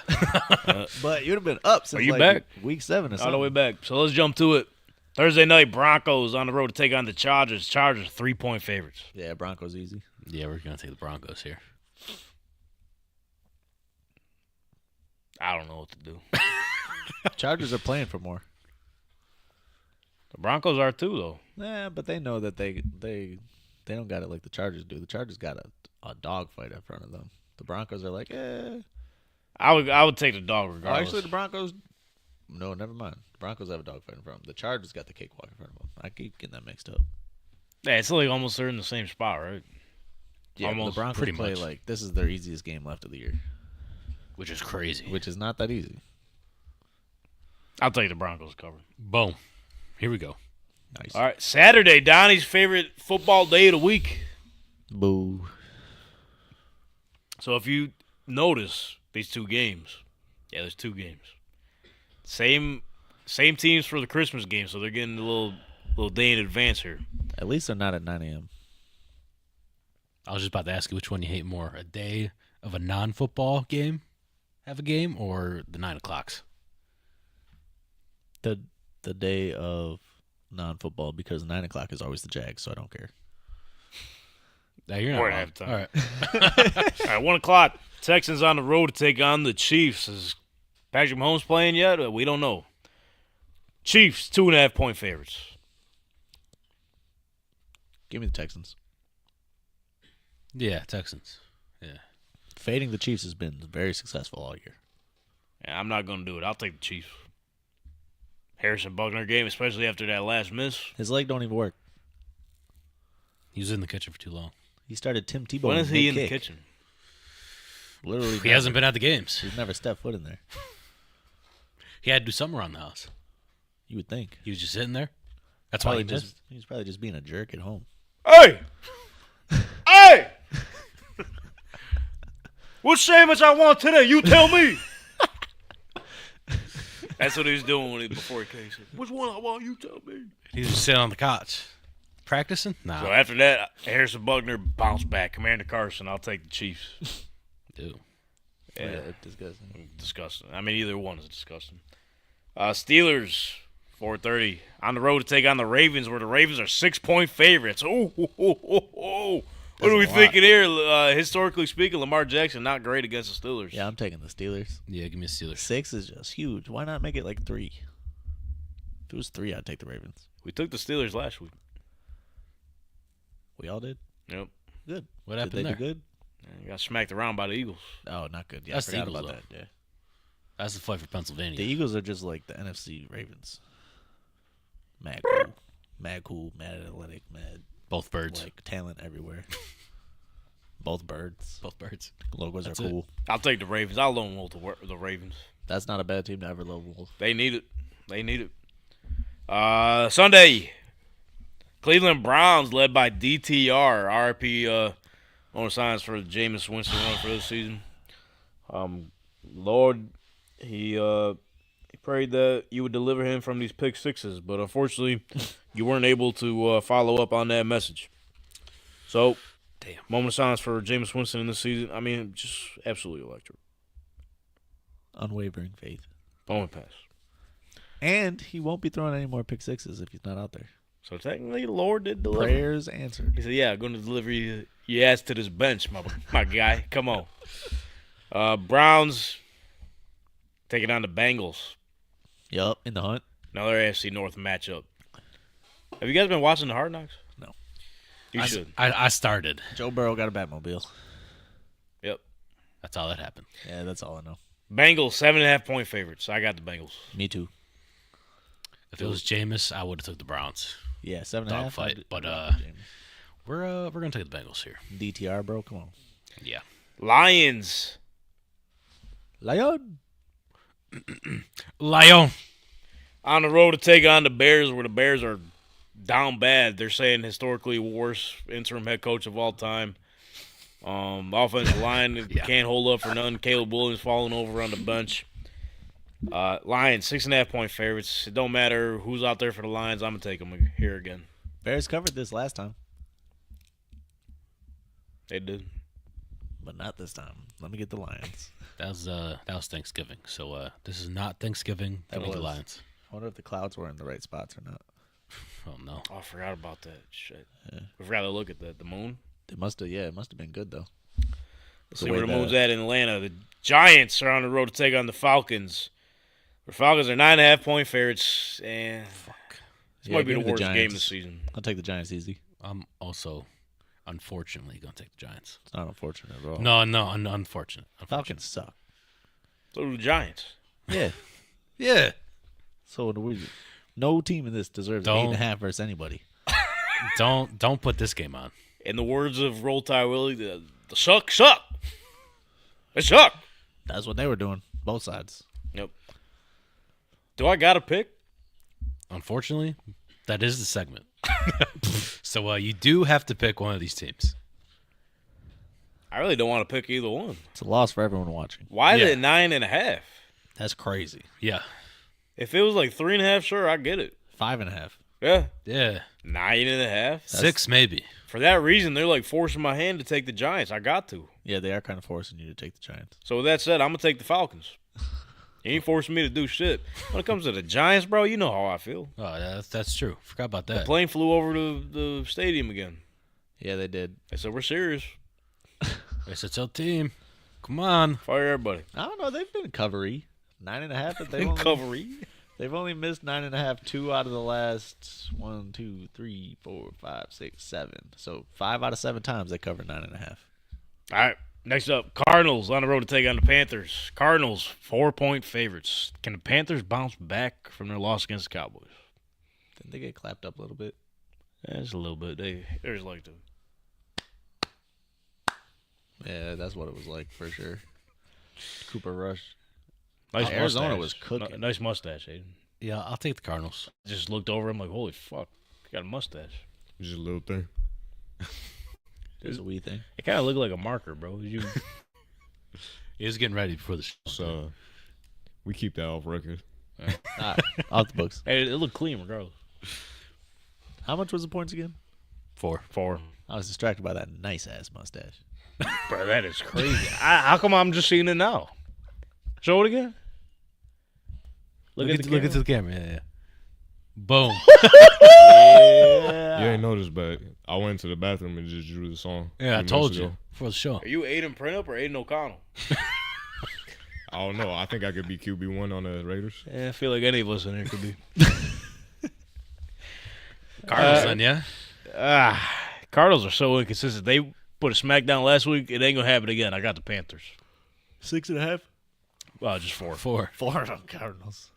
but you'd have been up since you like back? week 7 or All something. the way back. So let's jump to it. Thursday night, Broncos on the road to take on the Chargers. Chargers 3-point favorites. Yeah, Broncos easy. Yeah, we're going to take the Broncos here. I don't know what to do. Chargers are playing for more. The Broncos are too, though. Yeah, but they know that they don't got it like the Chargers do. The Chargers got a dogfight in front of them. The Broncos are like, I would take the dog Oh, regardless. actually, the Broncos. No, never mind. The Broncos have a dogfight in front of them. The Chargers got the cakewalk in front of them. I keep getting that mixed up. Yeah, it's like almost they're in the same spot, right? Yeah, but Almost, the Broncos pretty play much. like this is their easiest game left of the year, Which is crazy. which is not that easy. I'll take the Broncos cover. Boom. Here we go. Nice. All right, Saturday, Donnie's favorite football day of the week. Boo. So if you notice these two games, there's 2 games. Same teams for the Christmas game, so they're getting a little day in advance here. At least they're not at 9 a.m. I was just about to ask you which one you hate more. A day of a non-football game, have a game, or the 9 o'clocks? The day of non-football because 9 o'clock is always the Jags, so I don't care. Now, you're not We're wrong. at halftime. All right. All right, 1 o'clock. Texans on the road to take on the Chiefs. Is Patrick Mahomes playing yet? We don't know. Chiefs, 2.5-point favorites. Give me the Texans. Yeah, Texans. Yeah. Fading the Chiefs has been very successful all year. Yeah, I'm not going to do it. I'll take the Chiefs. Harrison Buckner game, especially after that last miss. His leg don't even work. He was in the kitchen for too long. He started Tim Tebow. When is he in the mid-kick. kitchen? Literally, He hasn't been at the games. He's never stepped foot in there. He had to do something around the house. You would think. He was just sitting there. That's why he Probably missed. He's probably just being a jerk at home. Hey! Hey! What sandwich I want today? You tell me. That's what he was doing before he came. He said, which one I want? You tell me. He was just sitting on the couch. Practicing? Nah. So after that, Harrison Buckner bounced back. Commander Carson, I'll take the Chiefs. Dude. Yeah, Disgusting. disgusting. I mean, either one is disgusting. Steelers, 4:30 on the road to take on the Ravens, where the Ravens are 6-point favorites. Oh, oh, oh, oh, What are we a lot. thinking here? Historically speaking, Lamar Jackson not great against the Steelers. Yeah, I'm taking the Steelers. Yeah, give me a Steelers. 6 is just huge. Why not make it like 3? If it was 3, I'd take the Ravens. We took the Steelers last week. We all did. Yep. Good. What Did happened they there? do good? You got smacked around by the Eagles. Oh, not good. Yeah, That's I the forgot Eagles, about though. that. Yeah. That's the fight for Pennsylvania. The Eagles are just like the NFC Ravens. Mad cool. Mad cool, mad athletic, mad Both birds. like talent everywhere. Both birds. Both birds. Logos That's are it. cool. I'll take the Ravens. I'll lone wolf the Ravens. That's not a bad team to ever love wolf. They need it. They need it. Sunday, Cleveland Browns led by DTR. RIP on signs for Jameis Winston run for this season. Lord, he prayed that you would deliver him from these pick sixes, but unfortunately, you weren't able to follow up on that message. So, moment of silence for Jameis Winston in this season. I mean, just absolutely electric. Unwavering faith. Moment pass. And he won't be throwing any more pick sixes if he's not out there. So technically, the Lord did deliver. Prayers answered. He said, "Yeah, I'm going to deliver you your ass to this bench, my guy. Come on." Browns taking on the Bengals. Yup, in the hunt. Another AFC North matchup. Have you guys been watching the Hard Knocks? No. You should. I started. Joe Burrow got a Batmobile. Yep. That's all that happened. Yeah, that's all I know. Bengals 7.5-point favorites. I got the Bengals. Me too. If it was Jameis, I would have took the Browns. Yeah, 7.5. Dog fight, but we're gonna take the Bengals here. DTR, bro, come on. Yeah. Lions Lion. Lion. on the road to take on the Bears, where the Bears are down bad. They're saying historically worst interim head coach of all time. Offensive line can't hold up for none. Caleb Williams falling over on the bench. Lions 6.5-point favorites. It don't matter who's out there for the Lions. I'm gonna take them here again. Bears covered this last time, They did. but not this time. Let me get the Lions. That was Thanksgiving. So this is not Thanksgiving. That Give me the was. Lions. I wonder if the clouds were in the right spots or not. Oh no. Oh, I forgot about that shit. Yeah. We forgot to look at the moon. It must have. Yeah, it must have been good though. Let's The see way where the that- moon's at in Atlanta. The Giants are on the road to take on the Falcons. The Falcons are 9.5-point favorites, and this Yeah, might be give the me worst game Giants. this season. I'll take the Giants easy. I'm also, unfortunately, gonna take the Giants. It's not unfortunate at all. No, unfortunate. Falcons suck. So do the Giants. Yeah. Yeah. So no team in this deserves an Don't. 8.5 versus anybody. Don't put this game on. In the words of Roll Tide Willie, the suck. They suck. That's what they were doing. Both sides. Yep. Do I got to pick? Unfortunately, that is the segment. So you do have to pick one of these teams. I really don't want to pick either one. It's a loss for everyone watching. Why is Yeah. it 9.5? That's crazy. Yeah. If it was like 3.5, sure, I get it. 5.5. Yeah. Yeah. 9.5. 6 maybe. For that reason, they're like forcing my hand to take the Giants. I got to. Yeah, they are kind of forcing you to take the Giants. So with that said, I'm gonna take the Falcons. You ain't forcing me to do shit. When it comes to the Giants, bro, you know how I feel. Oh, that's true. Forgot about The that. plane flew over to the stadium again. Yeah, they did. They said we're serious. It's a team. Come on. Fire everybody. I don't know. They've been covery. 9.5. But they've only missed 9.5 2 out of the last 1, 2, 3, 4, 5, 6, 7. So 5 out of 7 times they covered 9.5. All right. Next up, Cardinals on the road to take on the Panthers. Cardinals 4-point favorites. Can the Panthers bounce back from their loss against the Cowboys? Didn't they get clapped up a little bit? Yeah, just a little bit. There's like the Yeah, that's what it was like for sure. Cooper Rush. nice Arizona mustache. was cooking. Nice mustache, Aiden. Yeah, I'll take the Cardinals. Just looked over him like, holy fuck, got a mustache. Just a little thing. There's a wee thing. It kind of looked like a marker, bro. You He was getting ready before the show. So we keep that off record. Off the books. Hey, it looked clean regardless. How much was the points again? 4. I was distracted by that nice ass mustache. Bro, that is crazy. How come I'm just seeing it now? Show it again. Look at the camera. Yeah. Boom. You ain't noticed, but I went to the bathroom and just drew the song. Yeah, I 3 told minutes you ago. for the show. Are you Aiden Printup or Aiden O'Connell? I don't know. I think I could be QB1 on the Raiders. Yeah, I feel like any of us in there could be. Cardinals, then, yeah. Cardinals are so inconsistent. They put a smackdown last week. It ain't gonna happen again. I got the Panthers. 6.5. Well, just 4. 4. 4 on Cardinals.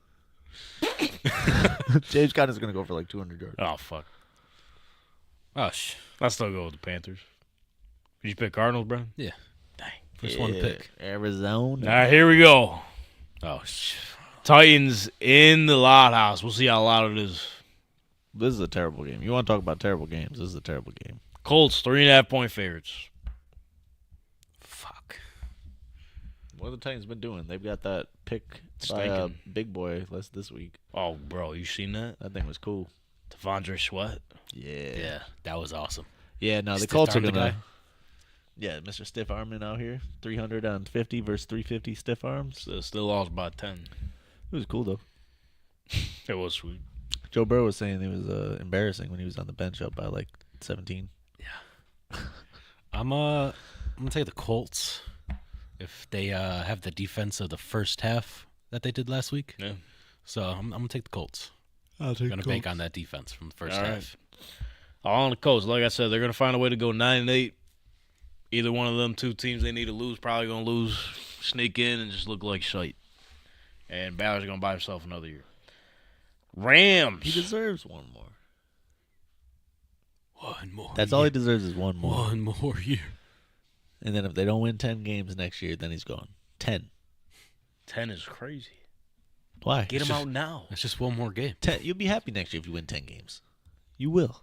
James Conner's gonna go for like 200 yards. Oh fuck. Oh, I still go with the Panthers. Did you pick Cardinals, bro? yeah. Dang. First one to pick. Arizona. All right, here we go. Oh, Titans in the Loud House. We'll see how loud it is. This is a terrible game. You want to talk about terrible games? This is a terrible game. Colts 3.5-point favorites. fuck. What have the Titans been doing? They've got that pick by Stinking. Big Boy this week. Oh, bro, you seen that? That thing was cool. Devondre Sweat. Yeah, that was awesome. Yeah, no, the Stiff Colts are arm the gonna. guy? Yeah, Mr. Stiff Arming out here. 350 versus 350 stiff arms. Still lost by 10. It was cool though. It was sweet. Joe Burrow was saying it was embarrassing when he was on the bench up by like 17. I'm gonna take the Colts if they have the defense of the first half that they did last week. Yeah. So I'm gonna take the Colts. I'll take Gonna bank on that defense from the first All half. All on the Colts. Like I said, they're going to find a way to go 9-8. Either one of them two teams they need to lose, probably going to lose, sneak in, and just look like shite. And Ballard's going to buy himself another year. Rams. He deserves one more. One more. That's all he deserves is one more. One more year. And then if they don't win 10 games next year, then he's gone. 10. 10 is crazy. Why? Get him out now. It's just one more game. 10. You'll be happy next year if you win 10 games. You will.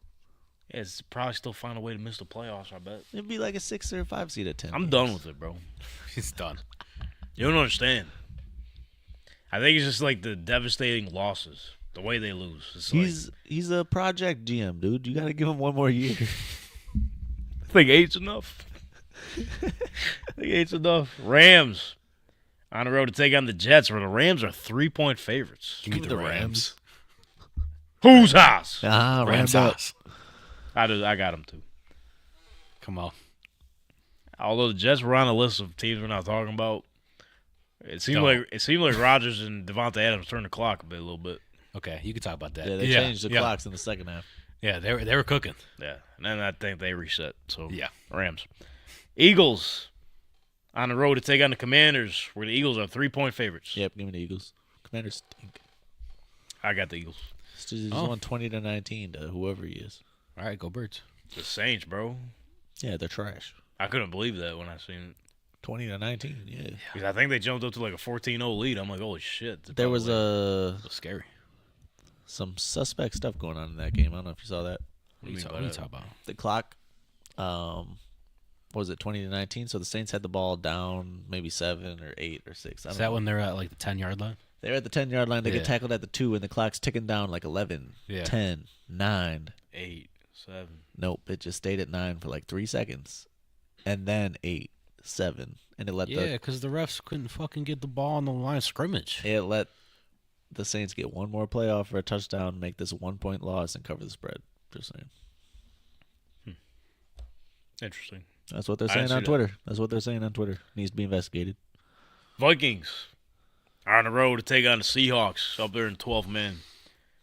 Yeah, it's probably still find a way to miss the playoffs, I bet. It'd be like a 6 or a 5 seed at 10. I'm games. done with it, bro. He's done. You don't understand. I think it's just like the devastating losses, the way they lose. It's He's a project GM, dude. You got to give him one more year. I think 8's enough. I think 8's enough. Rams on the road to take on the Jets, where the Rams are 3-point favorites. Give me the Rams. Whose house? Ah, Rams Rams up. house. I got them too. Come on. Although the Jets were on a list of teams we're not talking about, it seemed Don't. like Rodgers and Devontae Adams turned the clock a little bit. Okay, you can talk about that. Yeah, they changed the yeah. clocks in the second half. Yeah, they were cooking. Yeah, and then I think they reset. So Yeah. Rams, Eagles on the road to take on the Commanders, where the Eagles are 3-point favorites. Yep, give me the Eagles. Commanders stink. I got the Eagles. He's won 20-19 to whoever he is. All right, go Birds. The Saints, bro. Yeah, they're trash. I couldn't believe that when I seen it. 20-19, yeah. Because I think they jumped up to like a 14-0 lead. I'm like, holy shit. There was That's scary. some suspect stuff going on in that game. I don't know if you saw that. What do you mean by What are you that? talking about? The clock, what was it, 20-19? So the Saints had the ball down maybe 7 or 8 or 6. I don't Is that know. when they're at like the 10-yard line? They're at the 10-yard line. They Yeah. get tackled at the 2, and the clock's ticking down like 11, Yeah. 10, 9. 8, 7. Nope, it just stayed at 9 for like 3 seconds. And then 8, 7. And it let Yeah, because the refs couldn't fucking get the ball on the line of scrimmage. it let the Saints get one more playoff for a touchdown, make this a 1-point loss, and cover the spread. Just saying. Interesting. That's what they're I saying didn't on see Twitter. That's what they're saying on Twitter. Needs to be investigated. Vikings are on the road to take on the Seahawks up there in 12th man.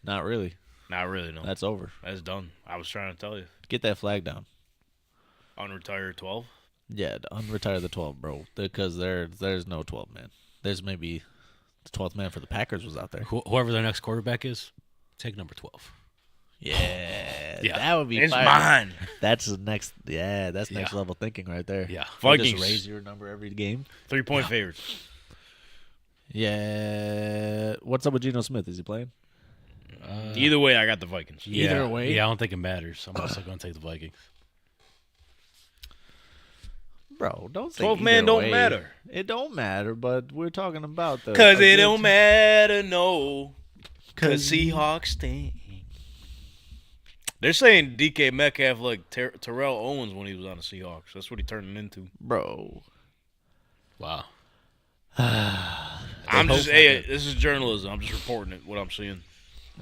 Not really. Not really, no. That's over. That's done. I was trying to tell you. Get that flag down. Unretired 12. Yeah, unretire the 12, bro. Because there's no 12 man. There's maybe the 12th man for the Packers was out there. Whoever their next quarterback is, take number 12. Yeah, Yeah. that would be It's fire. mine. That's the next. Yeah, that's next Yeah. level thinking right there. Yeah. You Vikings. just raise your number every game. 3-point favorites. Yeah. What's up with Geno Smith? Is he playing? Either way, I got the Vikings. Either way? Yeah, I don't think it matters. I'm also going to take the Vikings. Bro, don't say 12 man either don't way. matter. It don't matter, but we're talking about the. Because a it good don't team. matter, no. Because 'Cause Seahawks stink. They're saying DK Metcalf like Terrell Owens when he was on the Seahawks. That's what he turned into. Bro. Wow. I'm just, hey, this is journalism. I'm just reporting it, what I'm seeing.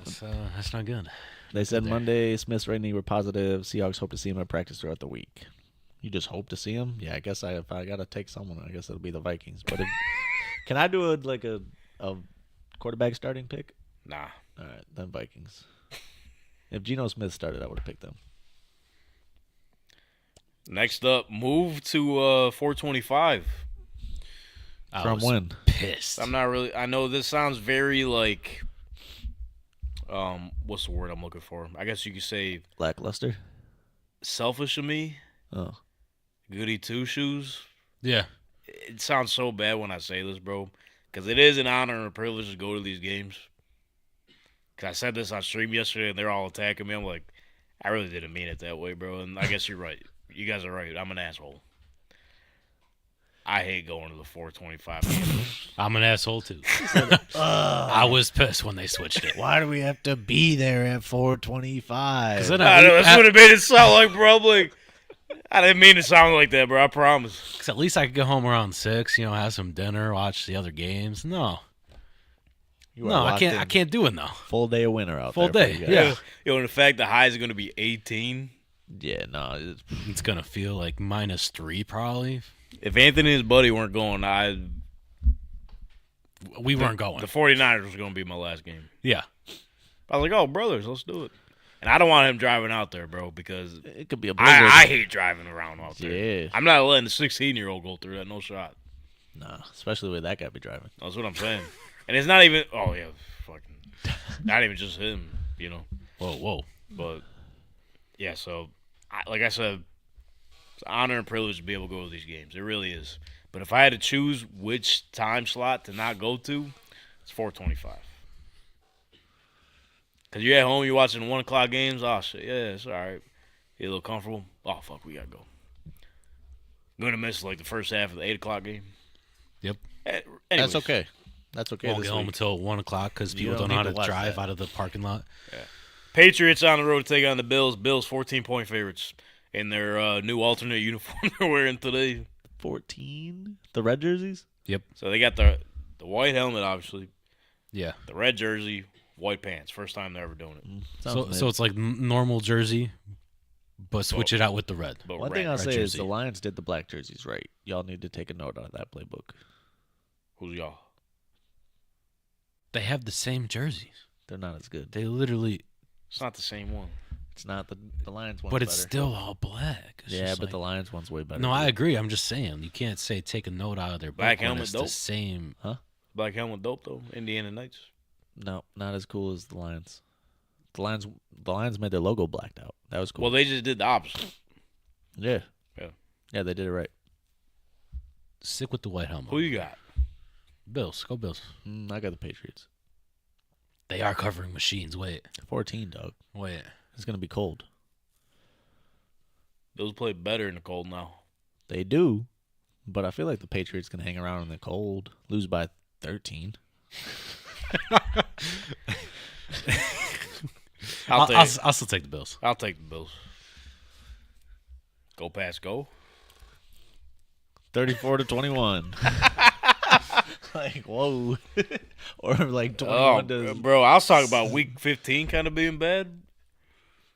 That's not good. They said Monday Smith's right knee were positive. Seahawks hope to see him at practice throughout the week. You just hope to see him? Yeah, I guess if I got to take someone, I guess it'll be the Vikings. But can I do a quarterback starting pick? Nah. All right, then Vikings. If Geno Smith started, I would have picked them. Next up, move to 425. From when? Pissed. I'm not really. I know this sounds very like. What's the word I'm looking for? I guess you could say Lackluster? selfish of me. Oh. Goody two shoes. Yeah. It sounds so bad when I say this, bro, because it is an honor and a privilege to go to these games. Because I said this on stream yesterday, and they're all attacking me. I'm like, I really didn't mean it that way, bro. And I guess you're right. You guys are right. I'm an asshole. I hate going to the 425 games. I'm an asshole too. I was pissed when they switched it. Why do we have to be there at 425? Because then I know, that's what it made it sound like, bro. I'm like, I didn't mean to sound like that, bro. I promise. at least I could go home around 6. Have some dinner, watch the other games. No, I can't. I can't do it now. Full day of winter out Full there. day. For you guys. Yeah. And the fact the highs are going to be 18. Yeah, no. It's gonna feel like -3 probably. If Anthony and his buddy weren't going, We weren't going. the 49ers was going to be my last game. Yeah. I was like, oh, brothers, let's do it. And I don't want him driving out there, bro, because It could be a blizzard. I hate driving around out there. Yeah. I'm not letting a 16-year-old go through that. No shot. Nah, especially with that guy be driving. That's what I'm saying. And it's not even, oh, yeah, fucking, not even just him, Whoa. But, yeah, so, like I said, it's an honor and privilege to be able to go to these games. It really is. But if I had to choose which time slot to not go to, it's 425. Because you're at home, you're watching 1 o'clock games. Oh, shit, yeah, it's all right. You're a little comfortable. Oh, fuck, we got to go. I'm going to miss, like, the first half of the 8 o'clock game. Yep. Anyways, That's okay. That's okay. Won't This get home week. until 1 o'clock because You people don't don't know how need to to watch drive that. out of the parking lot. Patriots on the road to take on the Bills. Bills 14-point favorites in their new alternate uniform they're wearing today. 14? The red jerseys? So they got the white helmet, obviously, Yeah. the red jersey, white pants. First time they're ever doing it. So it's like normal jersey, but switch it out with the red. But One red. thing I'll say is jersey. the Lions did the black jerseys right. Y'all need to take a note out of that playbook. Who's y'all? They have the same jerseys. They're not as good. They literally, It's not the same one. It's not the Lions one. but it's still all black. It's Yeah, just but like- the Lions one's way better. No, I agree. I'm just saying you can't say take a note out of their Black book when helmet it's dope. the same. Black helmet dope, though. Indiana Knights. No, not as cool as the Lions. The Lions made their logo blacked out. That was cool. Well, they just did the opposite. yeah. Yeah. Yeah, they did it right. Stick with the white helmet. Who you got? Bills. Go Bills. I got the Patriots. They are covering machines. Wait. 14, dog. Wait. It's going to be cold. Bills play better in the cold now. They do, but I feel like the Patriots can hang around in the cold, lose by 13. I'll still take the Bills. I'll take the Bills. Go pass, go. 34-21. Like, whoa. Or like 21 to... bro, I was talking about week 15 kind of being bad.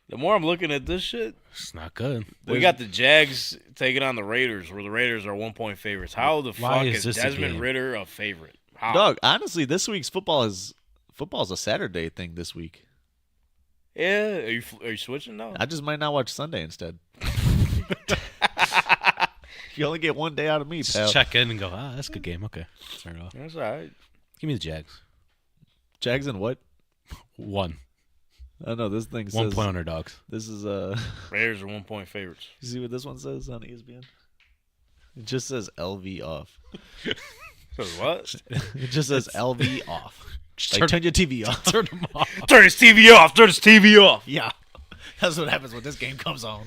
The more I'm looking at this shit, It's not good. we got the Jags taking on the Raiders, where the Raiders are 1-point favorites. How the Why fuck is is this a Desmond game? Ridder a favorite? How? Dog, honestly, this week's football's a Saturday thing this week. Yeah, are you switching now? I just might not watch Sunday instead. You only get one day out of me, pal. Just check in and go, that's a good game. Okay. Turn it off. That's all right. Give me the Jags. Jags and what? 1. I know this thing 1 says... point underdogs. This is Raiders are 1-point favorites. You see what this one says on ESPN? It just says LV off. So what? It just says LV off. Like, Turn- turn your TV off. Turn them off. Turn his TV off. Turn his TV off. Yeah. That's what happens when this game comes on.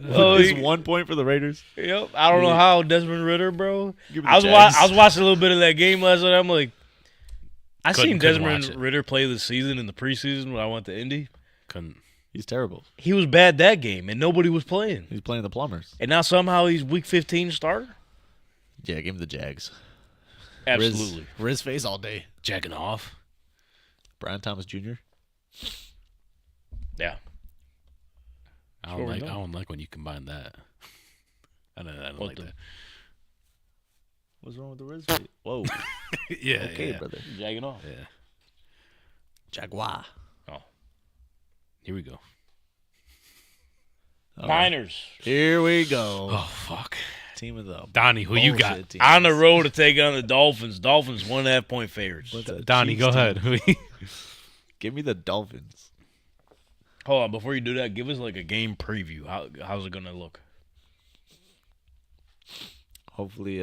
Oh, It's 1 point for the Raiders. Yep. I don't know how Desmond Ridder, bro. Give me I the was Jags. I was watching a little bit of that game last night. I'm like, I seen Couldn't Desmond watch it. Ridder play this season in the preseason when I went to Indy. Couldn't. He's terrible. He was bad that game, and nobody was playing. He's playing the Plumbers. And now somehow he's week 15 starter. Yeah, give him the Jags. Absolutely. Riz face all day. Jacking off. Brian Thomas Jr. Yeah. I don't like when you combine that. I don't like that. What's wrong with the wrist? Whoa. Yeah. Okay, yeah. brother. Jagging off. Yeah. Jaguar. Oh. Here we go. Niners. Here we go. Oh fuck. Team of the Donnie, who you got? bullshit teams. On the road to take on the Dolphins. Dolphins 1.5-point favorites. What's that? Donnie, Chiefs go team. ahead. Who Give me the Dolphins. Hold on, before you do that, give us like a game preview. How's it gonna look? Hopefully,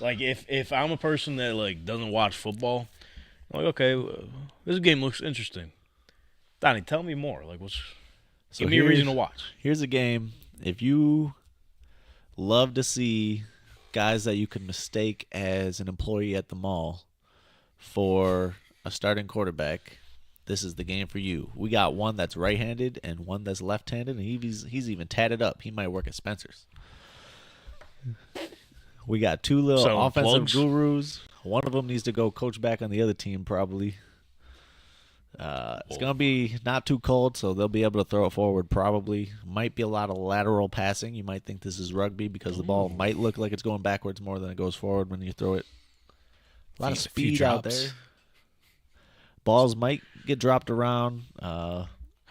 Like if I'm a person that like doesn't watch football, I'm like, okay, this game looks interesting. Donnie, tell me more. Like, give me a reason to watch. Here's a game. If you love to see guys that you can mistake as an employee at the mall for a starting quarterback, this is the game for you. We got one that's right-handed and one that's left-handed, and he's even tatted up. He might work at Spencer's. We got two little So, offensive plugs? gurus. One of them needs to go coach back on the other team probably. It's going to be not too cold, so they'll be able to throw it forward probably. Might be a lot of lateral passing. You might think this is rugby because the ball might look like it's going backwards more than it goes forward when you throw it. A lot of Few speed out drops. there. Balls might get dropped around. How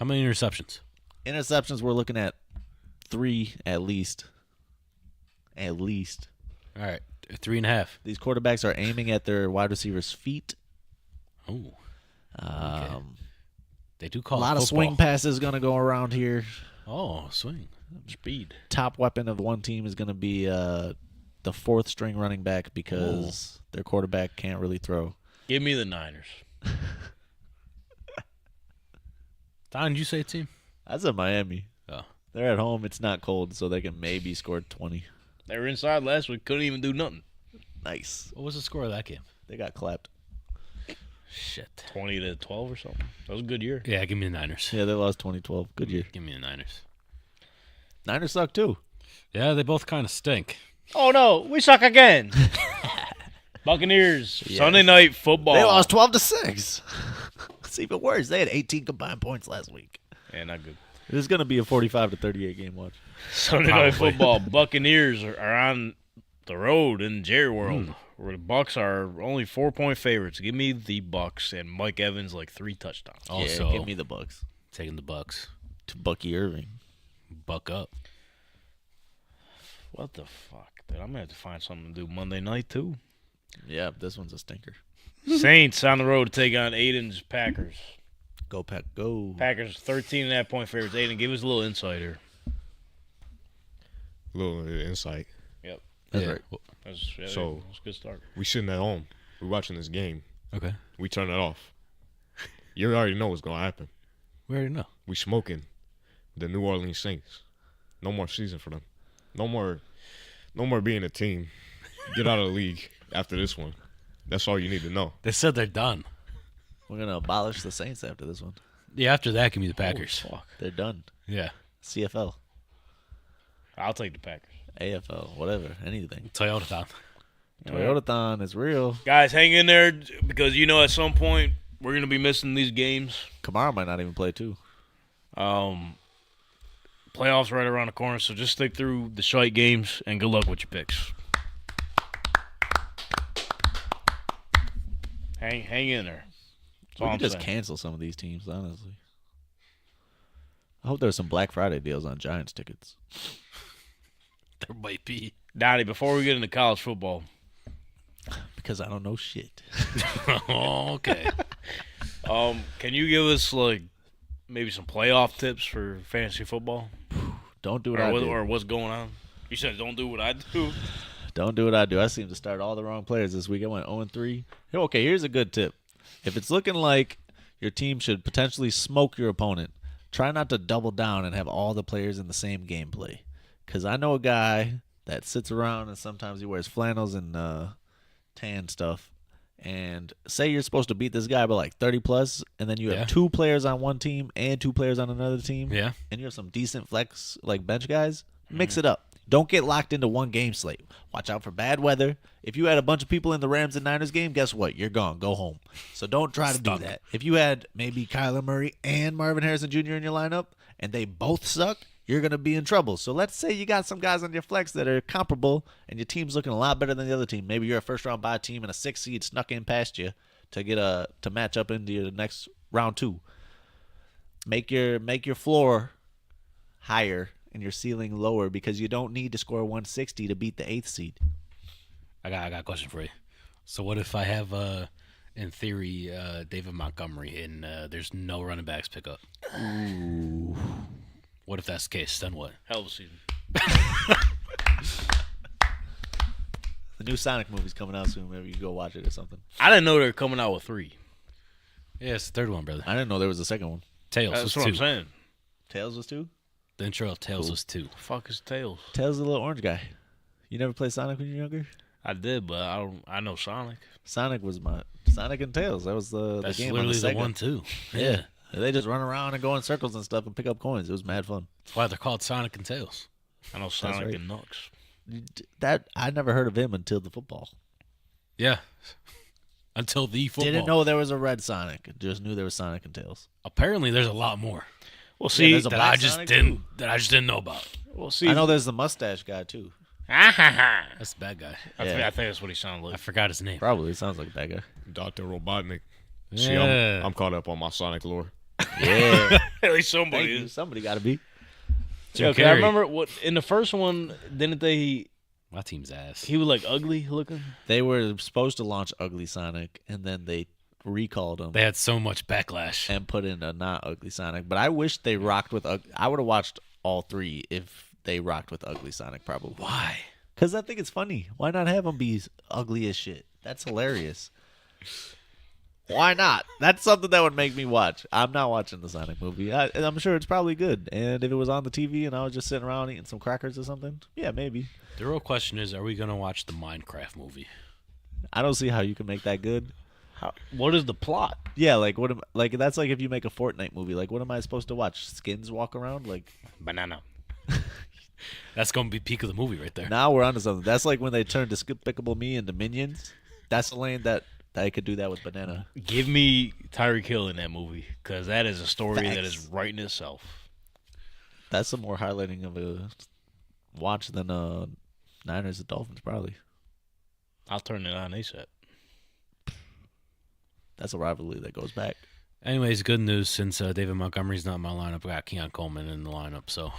many interceptions? Interceptions, we're looking at 3 at least. At least. All right, 3.5. These quarterbacks are aiming at their wide receivers' feet. Oh, they do A call lot it of football. swing passes going to go around here. Oh, swing. Speed. Top weapon of one team is going to be the 4th string running back because their quarterback can't really throw. Give me the Niners. Don, did you say team? I said Miami. Oh. They're at home. It's not cold, so they can maybe score 20. They were inside last week. Couldn't even do nothing. Nice. What was the score of that game? They got clapped. Shit. 20-12 or something. That was a good year. Yeah, give me the Niners. Yeah, they lost 2012. Good year. Give me the Niners. Niners suck too. Yeah, they both kind of stink. Oh no, we suck again. Buccaneers. Yes. Sunday night football. They lost 12-6. It's even worse. They had 18 combined points last week. Yeah, not good. This is going to be a 45-38 game watch. Sunday night Probably. football. Buccaneers are on the road in Jerry World, where the Bucks are only 4-point favorites. Give me the Bucks and Mike Evans like 3 touchdowns. Also, Yeah, give me the Bucks. taking the Bucks. To Bucky Irving. Buck up. What the fuck, dude? I'm gonna have to find something to do Monday night too. Yeah, this one's a stinker. Saints on the road to take on Aiden's Packers. Go, Pack, go. Packers 13.5-point favorites. Aiden, give us a little insight here. A little insight. Yep. That's Yeah. right. So- that's a good start. We sitting at home. We watching this game. Okay. We turn it off. You already know what's gonna happen. We already know. We smoking the New Orleans Saints. No more season for them. No more being a team. Get out of the league after this one. That's all you need to know. They said they're done. We're going to abolish the Saints after this one. Yeah, after that, give me the Packers. Holy fuck. They're done. Yeah. CFL, I'll take the Packers. AFL, whatever, anything. Toyota Town. Toyotathon is real. Guys, hang in there because you know at some point we're gonna be missing these games. Kamara might not even play too. Playoffs right around the corner, so just stick through the shite games and good luck with your picks. Hang in there. That's We all could I'm just saying. cancel some of these teams, honestly. I hope there's some Black Friday deals on Giants tickets. There might be. Donnie, before we get into college football, Because I don't know shit. Oh, okay. can you give us like maybe some playoff tips for fantasy football Don't do what I do. or what's going on? You said don't do what I do. Don't do what I do. I seem to start all the wrong players this week. I went 0-3. Okay, here's a good tip. If it's looking like your team should potentially smoke your opponent, try not to double down and have all the players in the same gameplay. Because I know a guy that sits around and sometimes he wears flannels and tan stuff. And say you're supposed to beat this guy by like 30 plus, and then you have Yeah. 2 players on one team and 2 players on another team. Yeah. And you have some decent flex like bench guys. Mix it up. Don't get locked into one game slate. Watch out for bad weather. If you had a bunch of people in the Rams and Niners game, guess what? You're gone. Go home. So don't try to do that. If you had maybe Kyler Murray and Marvin Harrison Jr. in your lineup and they both suck, you're going to be in trouble. So let's say you got some guys on your flex that are comparable and your team's looking a lot better than the other team. Maybe you're a first-round bye team and a 6th seed snuck in past you to match up into your next round 2. Make your floor higher and your ceiling lower because you don't need to score 160 to beat the 8th seed. I got a question for you. So what if I have, in theory, David Montgomery and there's no running backs pick up? Ooh. What if that's the case? Then what? Hell of a season. The new Sonic movie's coming out soon. Maybe you can go watch it or something. I didn't know they were coming out with 3. Yeah, it's the third one, brother. I didn't know there was a second one. Tails That's was what 2. I'm saying. Tails was 2? The intro of Tails was 2. The fuck is Tails? Tails is the little orange guy. You never played Sonic when you were younger? I did, but I know Sonic. Sonic and Tails. That was the That's game literally on the the Sega. one, too. Yeah. They just run around and go in circles and stuff and pick up coins. It was mad fun. That's why they're called Sonic and Tails. I know Sonic right. and Knucks. That I never heard of him until the football. Yeah. Until the football. Didn't know there was a red Sonic. Just knew there was Sonic and Tails. Apparently, there's a lot more Well, see, there's a that black I just Sonic, didn't too. that I just didn't know about. well, see. I know there's the mustache guy too. That's the bad guy. I Yeah. think that's what he sounded I like. forgot his name. Probably sounds like a bad guy. Dr. Robotnik. See, Yeah. I'm caught up on my Sonic lore. Yeah. At least somebody Thank you. is. Somebody got to be. Jim Yeah, 'cause I Carrey. remember what in the first one, didn't they? My team's ass. He was like ugly looking. They were supposed to launch Ugly Sonic, and then they recalled him They had so much backlash. and put in a not Ugly Sonic. But I wish they rocked with I would have watched all 3 if they rocked with Ugly Sonic, probably. Why? Because I think it's funny. Why not have him be ugly as shit? That's hilarious. Why not? That's something that would make me watch. I'm not watching the Sonic movie. I'm sure it's probably good. And if it was on the TV and I was just sitting around eating some crackers or something, yeah, maybe. The real question is, are we going to watch the Minecraft movie? I don't see how you can make that good. What is the plot? Yeah, like that's like if you make a Fortnite movie. Like, what am I supposed to watch? Skins walk around? Like, Banana. That's going to be peak of the movie right there. now we're onto something. That's like when they turned Despicable Me into Minions. That's the lane that I could do that with Banana. Give me Tyreek Hill in that movie because that is a story that Facts. is writing itself. That's a more highlighting of a watch than Niners and Dolphins, probably. I'll turn it on ASAP. That's a rivalry that goes back. Anyways, good news. Since David Montgomery's not in my lineup, I got Keon Coleman in the lineup. So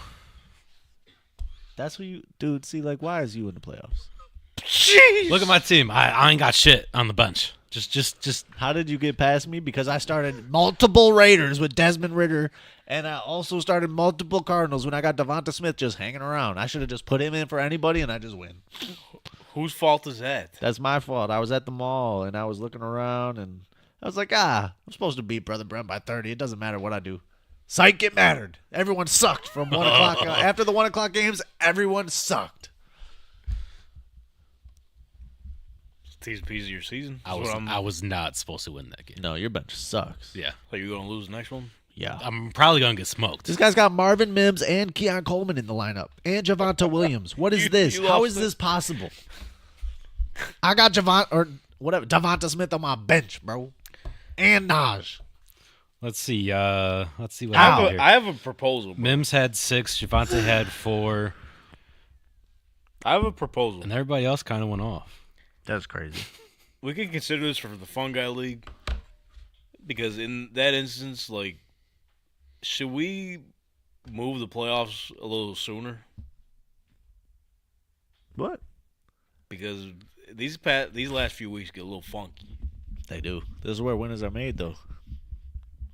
That's what you, dude. See, like, why is you in the playoffs? Jeez. look at my team. I ain't got shit on the bench. Just How did you get past me? Because I started multiple Raiders with Desmond Ridder, and I also started multiple Cardinals when I got Devonta Smith just hanging around. I should have just put him in for anybody, and I just win. Whose fault is that? That's my fault. I was at the mall, and I was looking around, and I was like, I'm supposed to beat Brother Brent by 30. It doesn't matter what I do. Psych, it mattered. Everyone sucked from 1 o'clock. After the 1 o'clock games, everyone sucked. T's P's of your season. I was not supposed to win that game. No, your bench sucks. Yeah, Are you gonna lose the next one? Yeah. I'm probably gonna get smoked. This guy's got Marvin Mims and Keon Coleman in the lineup, and Javonte Williams. What is this? you How lost is it. this possible? I got Devonta Smith on my bench, bro, and Naj. Let's see. Let's see what I happened have, here. I have a proposal. Bro. Mims had 6. Javante had 4, I have a proposal. and everybody else kind of went off. That's crazy. We can consider this for the Fun Guy League because in that instance, like, should we move the playoffs a little sooner? What? Because these last few weeks get a little funky. They do. This is where winners are made, though.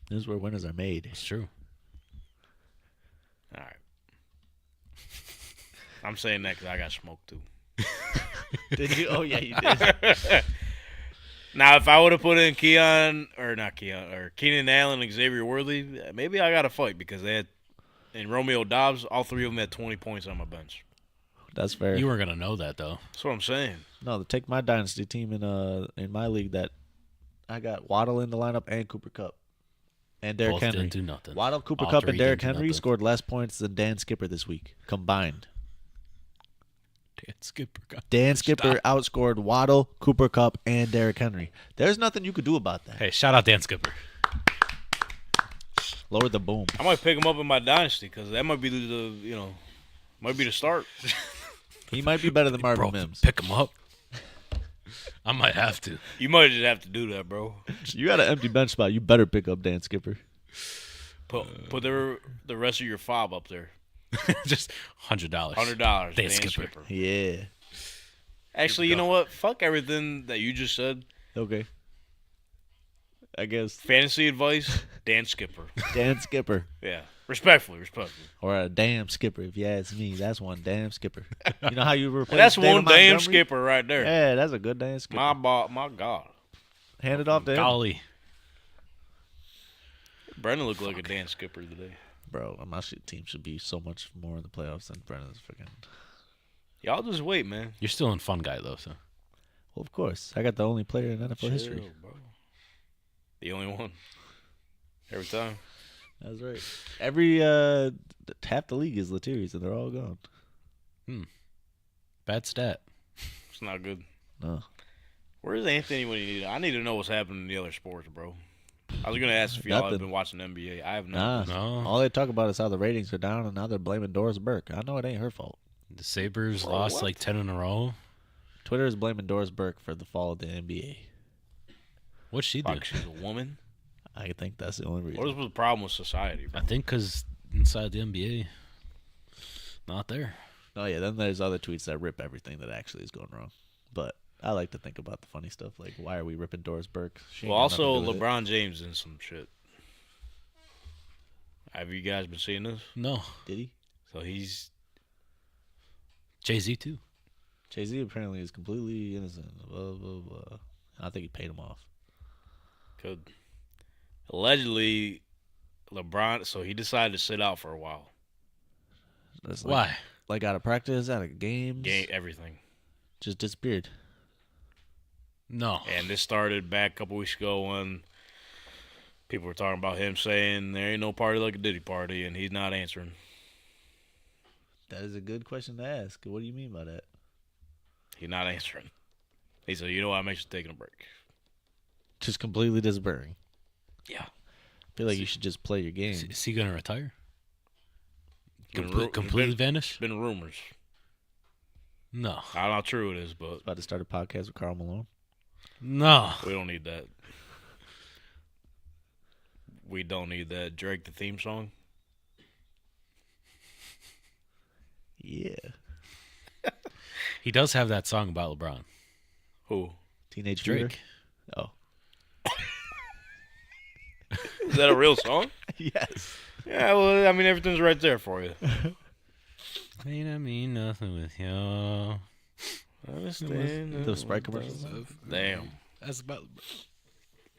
This is where winners are made. It's true. All right. I'm saying that because I got smoked too. Did you? Oh yeah, you did. Now, if I would have put in Keenan Allen and Xavier Worthy, maybe I got to fight because they had, and Romeo Dobbs, all 3 of them had 20 points on my bench. That's fair. You weren't gonna know that though. That's what I'm saying. No, take my dynasty team in my league that I got Waddle in the lineup and Cooper Kupp and Derrick Both Henry. didn't do nothing. Waddle, Cooper All Kupp, 3 and Derrick didn't do Henry nothing. scored less points than Dan Skipper this week combined. Dan Skipper. Dan Skipper outscored Waddle, Cooper Kupp, and Derrick Henry. There's nothing you could do about that. Hey, shout out Dan Skipper. Lower the boom. I might pick him up in my dynasty because that might be might be the start. He might be better than Marvin Bro, Mims. pick him up. I might have to. You might just have to do that, bro. You got an empty bench spot. You better pick up Dan Skipper. Put the rest of your fob up there. Just $100. $100. Dan Skipper. Yeah. Actually, you know what? Fuck everything that you just said. Okay. I guess Fantasy advice, Dan Skipper. Dan Skipper. Yeah. Respectfully. Or a damn skipper, if you ask me. That's one damn skipper. You know how you replace That's David one damn Montgomery? skipper right there. Yeah, that's a good damn skipper. My God. Hand it off to him. Golly. Brendan looked like a Dan Skipper today. Bro, my team should be so much more in the playoffs than Brennan's freaking. Y'all just wait, man. You're still in fun guy, though, so. Well, of course. I got the only player in NFL history. Chill, bro. The only one. Every time. That's right. Every half the league is Latavius, and they're all gone. Bad stat. It's not good. No. Where's Anthony when you need it? I need to know what's happening in the other sports, bro. I was going to ask if y'all have Nothing. been watching NBA. I have Nah. not. No. All they talk about is how the ratings are down, and now they're blaming Doris Burke. I know it ain't her fault. The Sabres Bro, lost what? like 10 in a row. Twitter is blaming Doris Burke for the fall of the NBA. What'd she do? Fuck, she's a woman. I think that's the only reason. What is the problem with society, bro? I think because inside the NBA, not there. Oh, yeah, then there's other tweets that rip everything that actually is going wrong. But I like to think about the funny stuff, like why are we ripping Doris Burke? She ain't Well, got nothing also, to do with it. LeBron James in some shit. Have you guys been seeing this? No. Did he? So he's Jay-Z, too. Jay-Z apparently is completely innocent. Blah, blah, blah. I think he paid him off. could allegedly LeBron. So he decided to sit out for a while. That's Why? Like out of practice, out of games? Game everything. Just disappeared. No. And this started back a couple weeks ago when people were talking about him saying there ain't no party like a Diddy party, and he's not answering. That is a good question to ask. What do you mean by that? He's not answering. He said, you know what, I'm actually taking a break. Just completely disappearing. Yeah. I feel like you should just play your game. Is he going to retire? Been Completely vanish? Been rumors. No. I don't know how true it is, but About to start a podcast with Karl Malone. No. we don't need that. We don't need that. Drake, the theme song. Yeah. He does have that song about LeBron. Who? Teenage Drake. Fever? Oh. Is that a real song? Yes. Yeah, well, I mean, everything's right there for you. Ain't I mean nothing with you. The Sprite commercials? Damn. That's about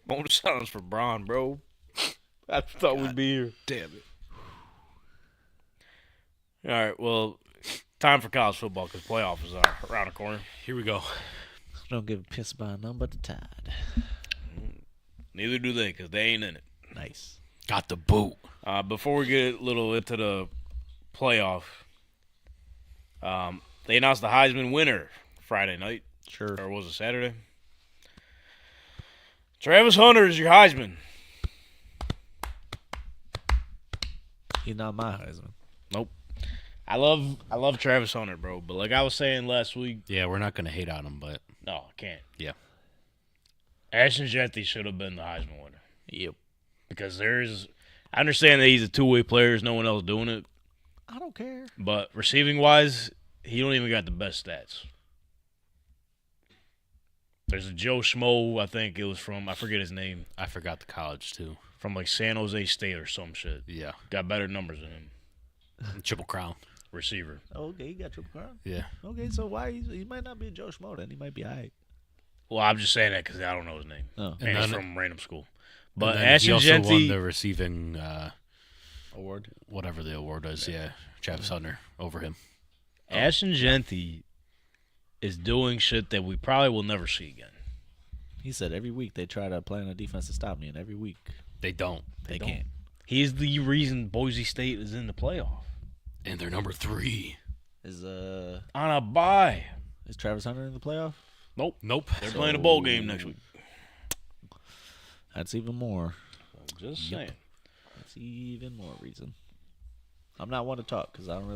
Bonus sounds for Braun, bro. I thought we'd be here. damn it. All right, well, time for college football because playoff is around the corner. Here we go. Don't give a piss about none but the Tide. Neither do they because they ain't in it. Nice. Got the boot. Before we get a little into the playoff, they announced the Heisman winner Friday night. Sure. Or was it Saturday? Travis Hunter is your Heisman. He's not my Heisman. Nope. I love Travis Hunter, bro. But like I was saying last week, Yeah, we're not going to hate on him, but no, I can't. yeah. Ashton Jeffy should have been the Heisman winner. Yep. Because I understand that he's a two-way player. There's no one else doing it. I don't care. But receiving-wise, he don't even got the best stats. There's a Joe Schmo, I think it was from, I forget his name, I forgot the college, too. from like San Jose State or some shit. Yeah. Got better numbers than him. Triple Crown. Receiver. Okay, he got Triple Crown. Yeah. Okay, so why he might not be a Joe Schmo then. He might be high. Well, I'm just saying that because I don't know his name. Oh. And And he's then- from random school. But And then he Ashton also won Jeffy, the receiving, Award. whatever the award is. Yeah. Travis Hunter over him. Ashton Jeffy is doing shit that we probably will never see again. He said every week they try to plan a defense to stop me, and every week They don't. they don't. can't. He's the reason Boise State is in the playoff. And they're number 3. Is On a bye. Travis Hunter in the playoff? Nope. They're playing a bowl game next week. That's even more. Just saying. That's even more reason. I'm not one to talk because I'm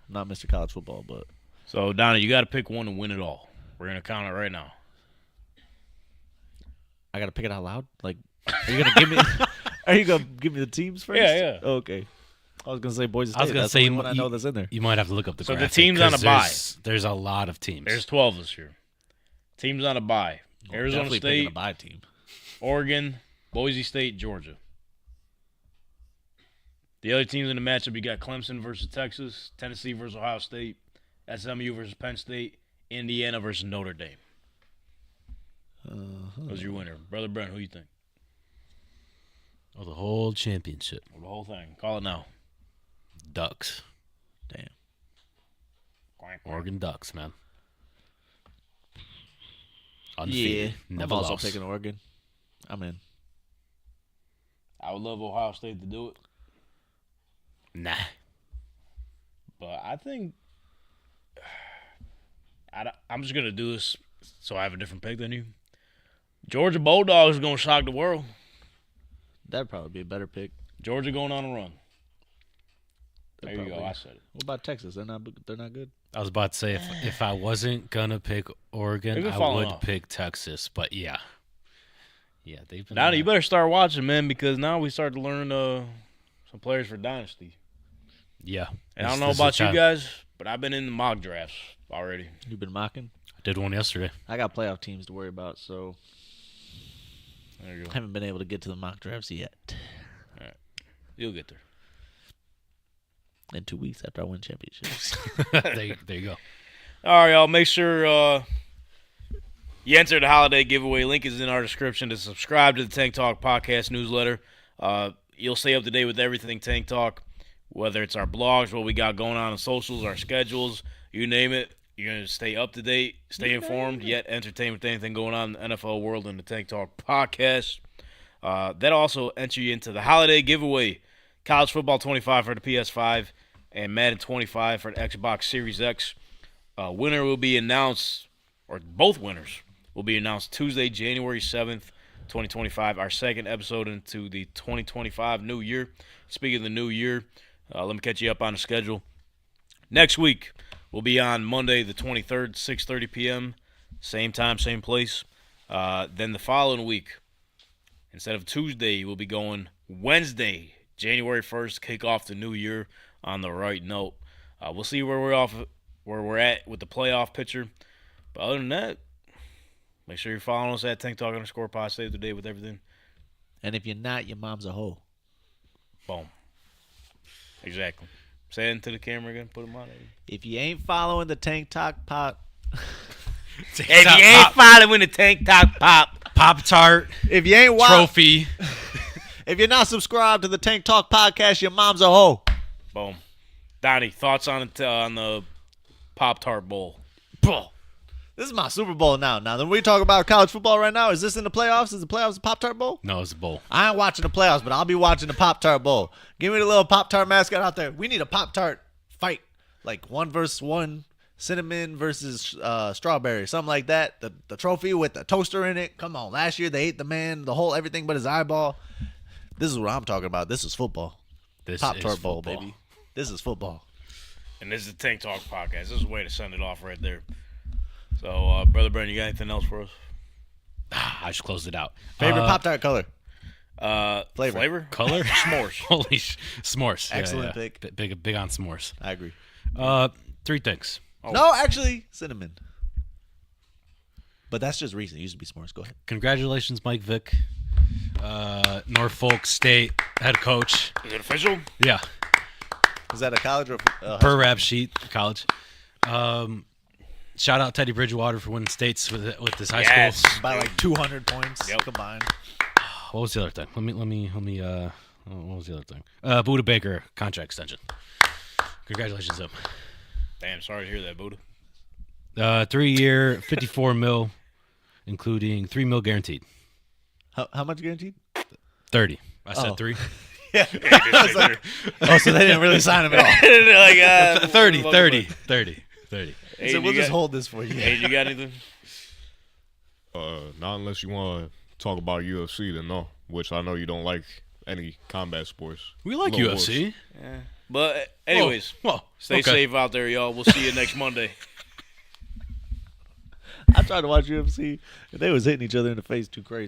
not Mr. College Football, but So, Donnie, you got to pick one to win it all. We're going to count it right now. I got to pick it out loud? Like, are you going to give me Are you going to give me the teams first? Yeah. Okay. I was going to say Boise State. I was gonna That's say the only one I know that's in there. You might have to look up the So the graphic, teams on a 'cause bye. There's a lot of teams. There's 12 this year. Teams on a bye. Arizona Definitely picking State, a bye team. Oregon, Boise State, Georgia. The other teams in the matchup, you got Clemson versus Texas, Tennessee versus Ohio State, SMU versus Penn State, Indiana versus Notre Dame. Who's your winner? Brother Brent, who you think? Oh, the whole championship. Well, the whole thing. Call it now. Ducks. Damn. Quack, quack. Oregon Ducks, man. Yeah. Undefeated. Never I'm also lost. picking Oregon. I'm in. I would love Ohio State to do it, Nah. but I think I'm just going to do this so I have a different pick than you. Georgia Bulldogs is going to shock the world. That'd probably be a better pick. Georgia going on a run. There you go. Probably. I said it. What about Texas? They're not good. I was about to say if I wasn't gonna pick They've Oregon, been I falling would off. pick Texas. But yeah, they've been. Donnie, you better start watching, man, because now we start to learn some players for Dynasty. Yeah, And I don't This- know this is about the you time. guys, but I've been in the mock drafts already. You've been mocking. I did one yesterday. I got playoff teams to worry about, so There you I go. haven't been able to get to the mock drafts yet. You'll get there. In 2 weeks after I win championships. there you go. All right, y'all. Make sure you enter the holiday giveaway. Link is in our description to subscribe to the Tank Talk podcast newsletter. You'll stay up to date with everything Tank Talk, whether it's our blogs, what we got going on socials, our schedules, you name it. You're going to stay up to date, stay informed, yet entertained with anything going on in the NFL world and the Tank Talk podcast. That also enter you into the holiday giveaway. College Football 25 for the PS5 and Madden 25 for the Xbox Series X. Winner will be announced, or both winners will be announced Tuesday, January 7th, 2025, our second episode into the 2025 new year. Speaking of the new year, let me catch you up on the schedule. Next week, we'll be on Monday the 23rd, 6:30 p.m., same time, same place. Then the following week, instead of Tuesday, we'll be going Wednesday, January 1st, kick off the new year on the right note. We'll see where we're at with the playoff picture. But other than that, make sure you're following us at Tank Talk _pod. Stay up to date with everything. And if you're not, your mom's a hoe. Boom. Exactly. Say it into the camera again. Put them on. If you ain't following the Tank Talk pot, If you ain't following the Tank Talk Pop Tart if you ain't trophy. if you're not subscribed to the Tank Talk podcast, your mom's a hoe. boom. Donnie, thoughts on the Pop-Tart Bowl? This is my Super Bowl now. Now, when we talk about college football right now, is this in the playoffs? Is the playoffs the Pop-Tart Bowl? No, it's a bowl. I ain't watching the playoffs, but I'll be watching the Pop-Tart Bowl. Give me the little Pop-Tart mascot out there. We need a Pop-Tart fight. Like 1 versus 1, cinnamon versus strawberry, something like that. The trophy with the toaster in it. Come on. Last year, they ate the man, the whole everything but his eyeball. This is what I'm talking about. This is football. This Pop-Tart is Bowl, football. baby. This is football. And this is the Tank Talk podcast. This is a way to send it off right there. So, Brother Brandon, you got anything else for us? I just closed it out. Favorite Pop-Tart color? Flavor? Color? S'mores. Holy s'mores. Excellent pick. Big on s'mores. I agree. 3 things. Oh. No, actually, cinnamon. But that's just recent. It used to be s'mores. Go ahead. Congratulations, Mike Vick, Norfolk State head coach. Is it official? Yeah, Is that a college or per rap sheet, college. Shout out Teddy Bridgewater for winning states with this high Yes. school. by like 200 points Yep. combined? What was the other thing? Let me. What was the other thing? Buda Baker contract extension. Congratulations, to him. Damn, sorry to hear that, Buddha. 3-year, $54 million, including $3 million guaranteed. How much guaranteed? 30. I said Oh. 3. Oh, so they didn't really sign him at all. Like 30. He said, we'll just hold this for you. Hey, you got anything? Not unless you want to talk about UFC, then no. Which I know you don't like any combat sports. We like Little UFC. Yeah. But anyways, Whoa. stay Okay. safe out there, y'all. We'll see you next Monday. I tried to watch UFC, and they was hitting each other in the face too crazy.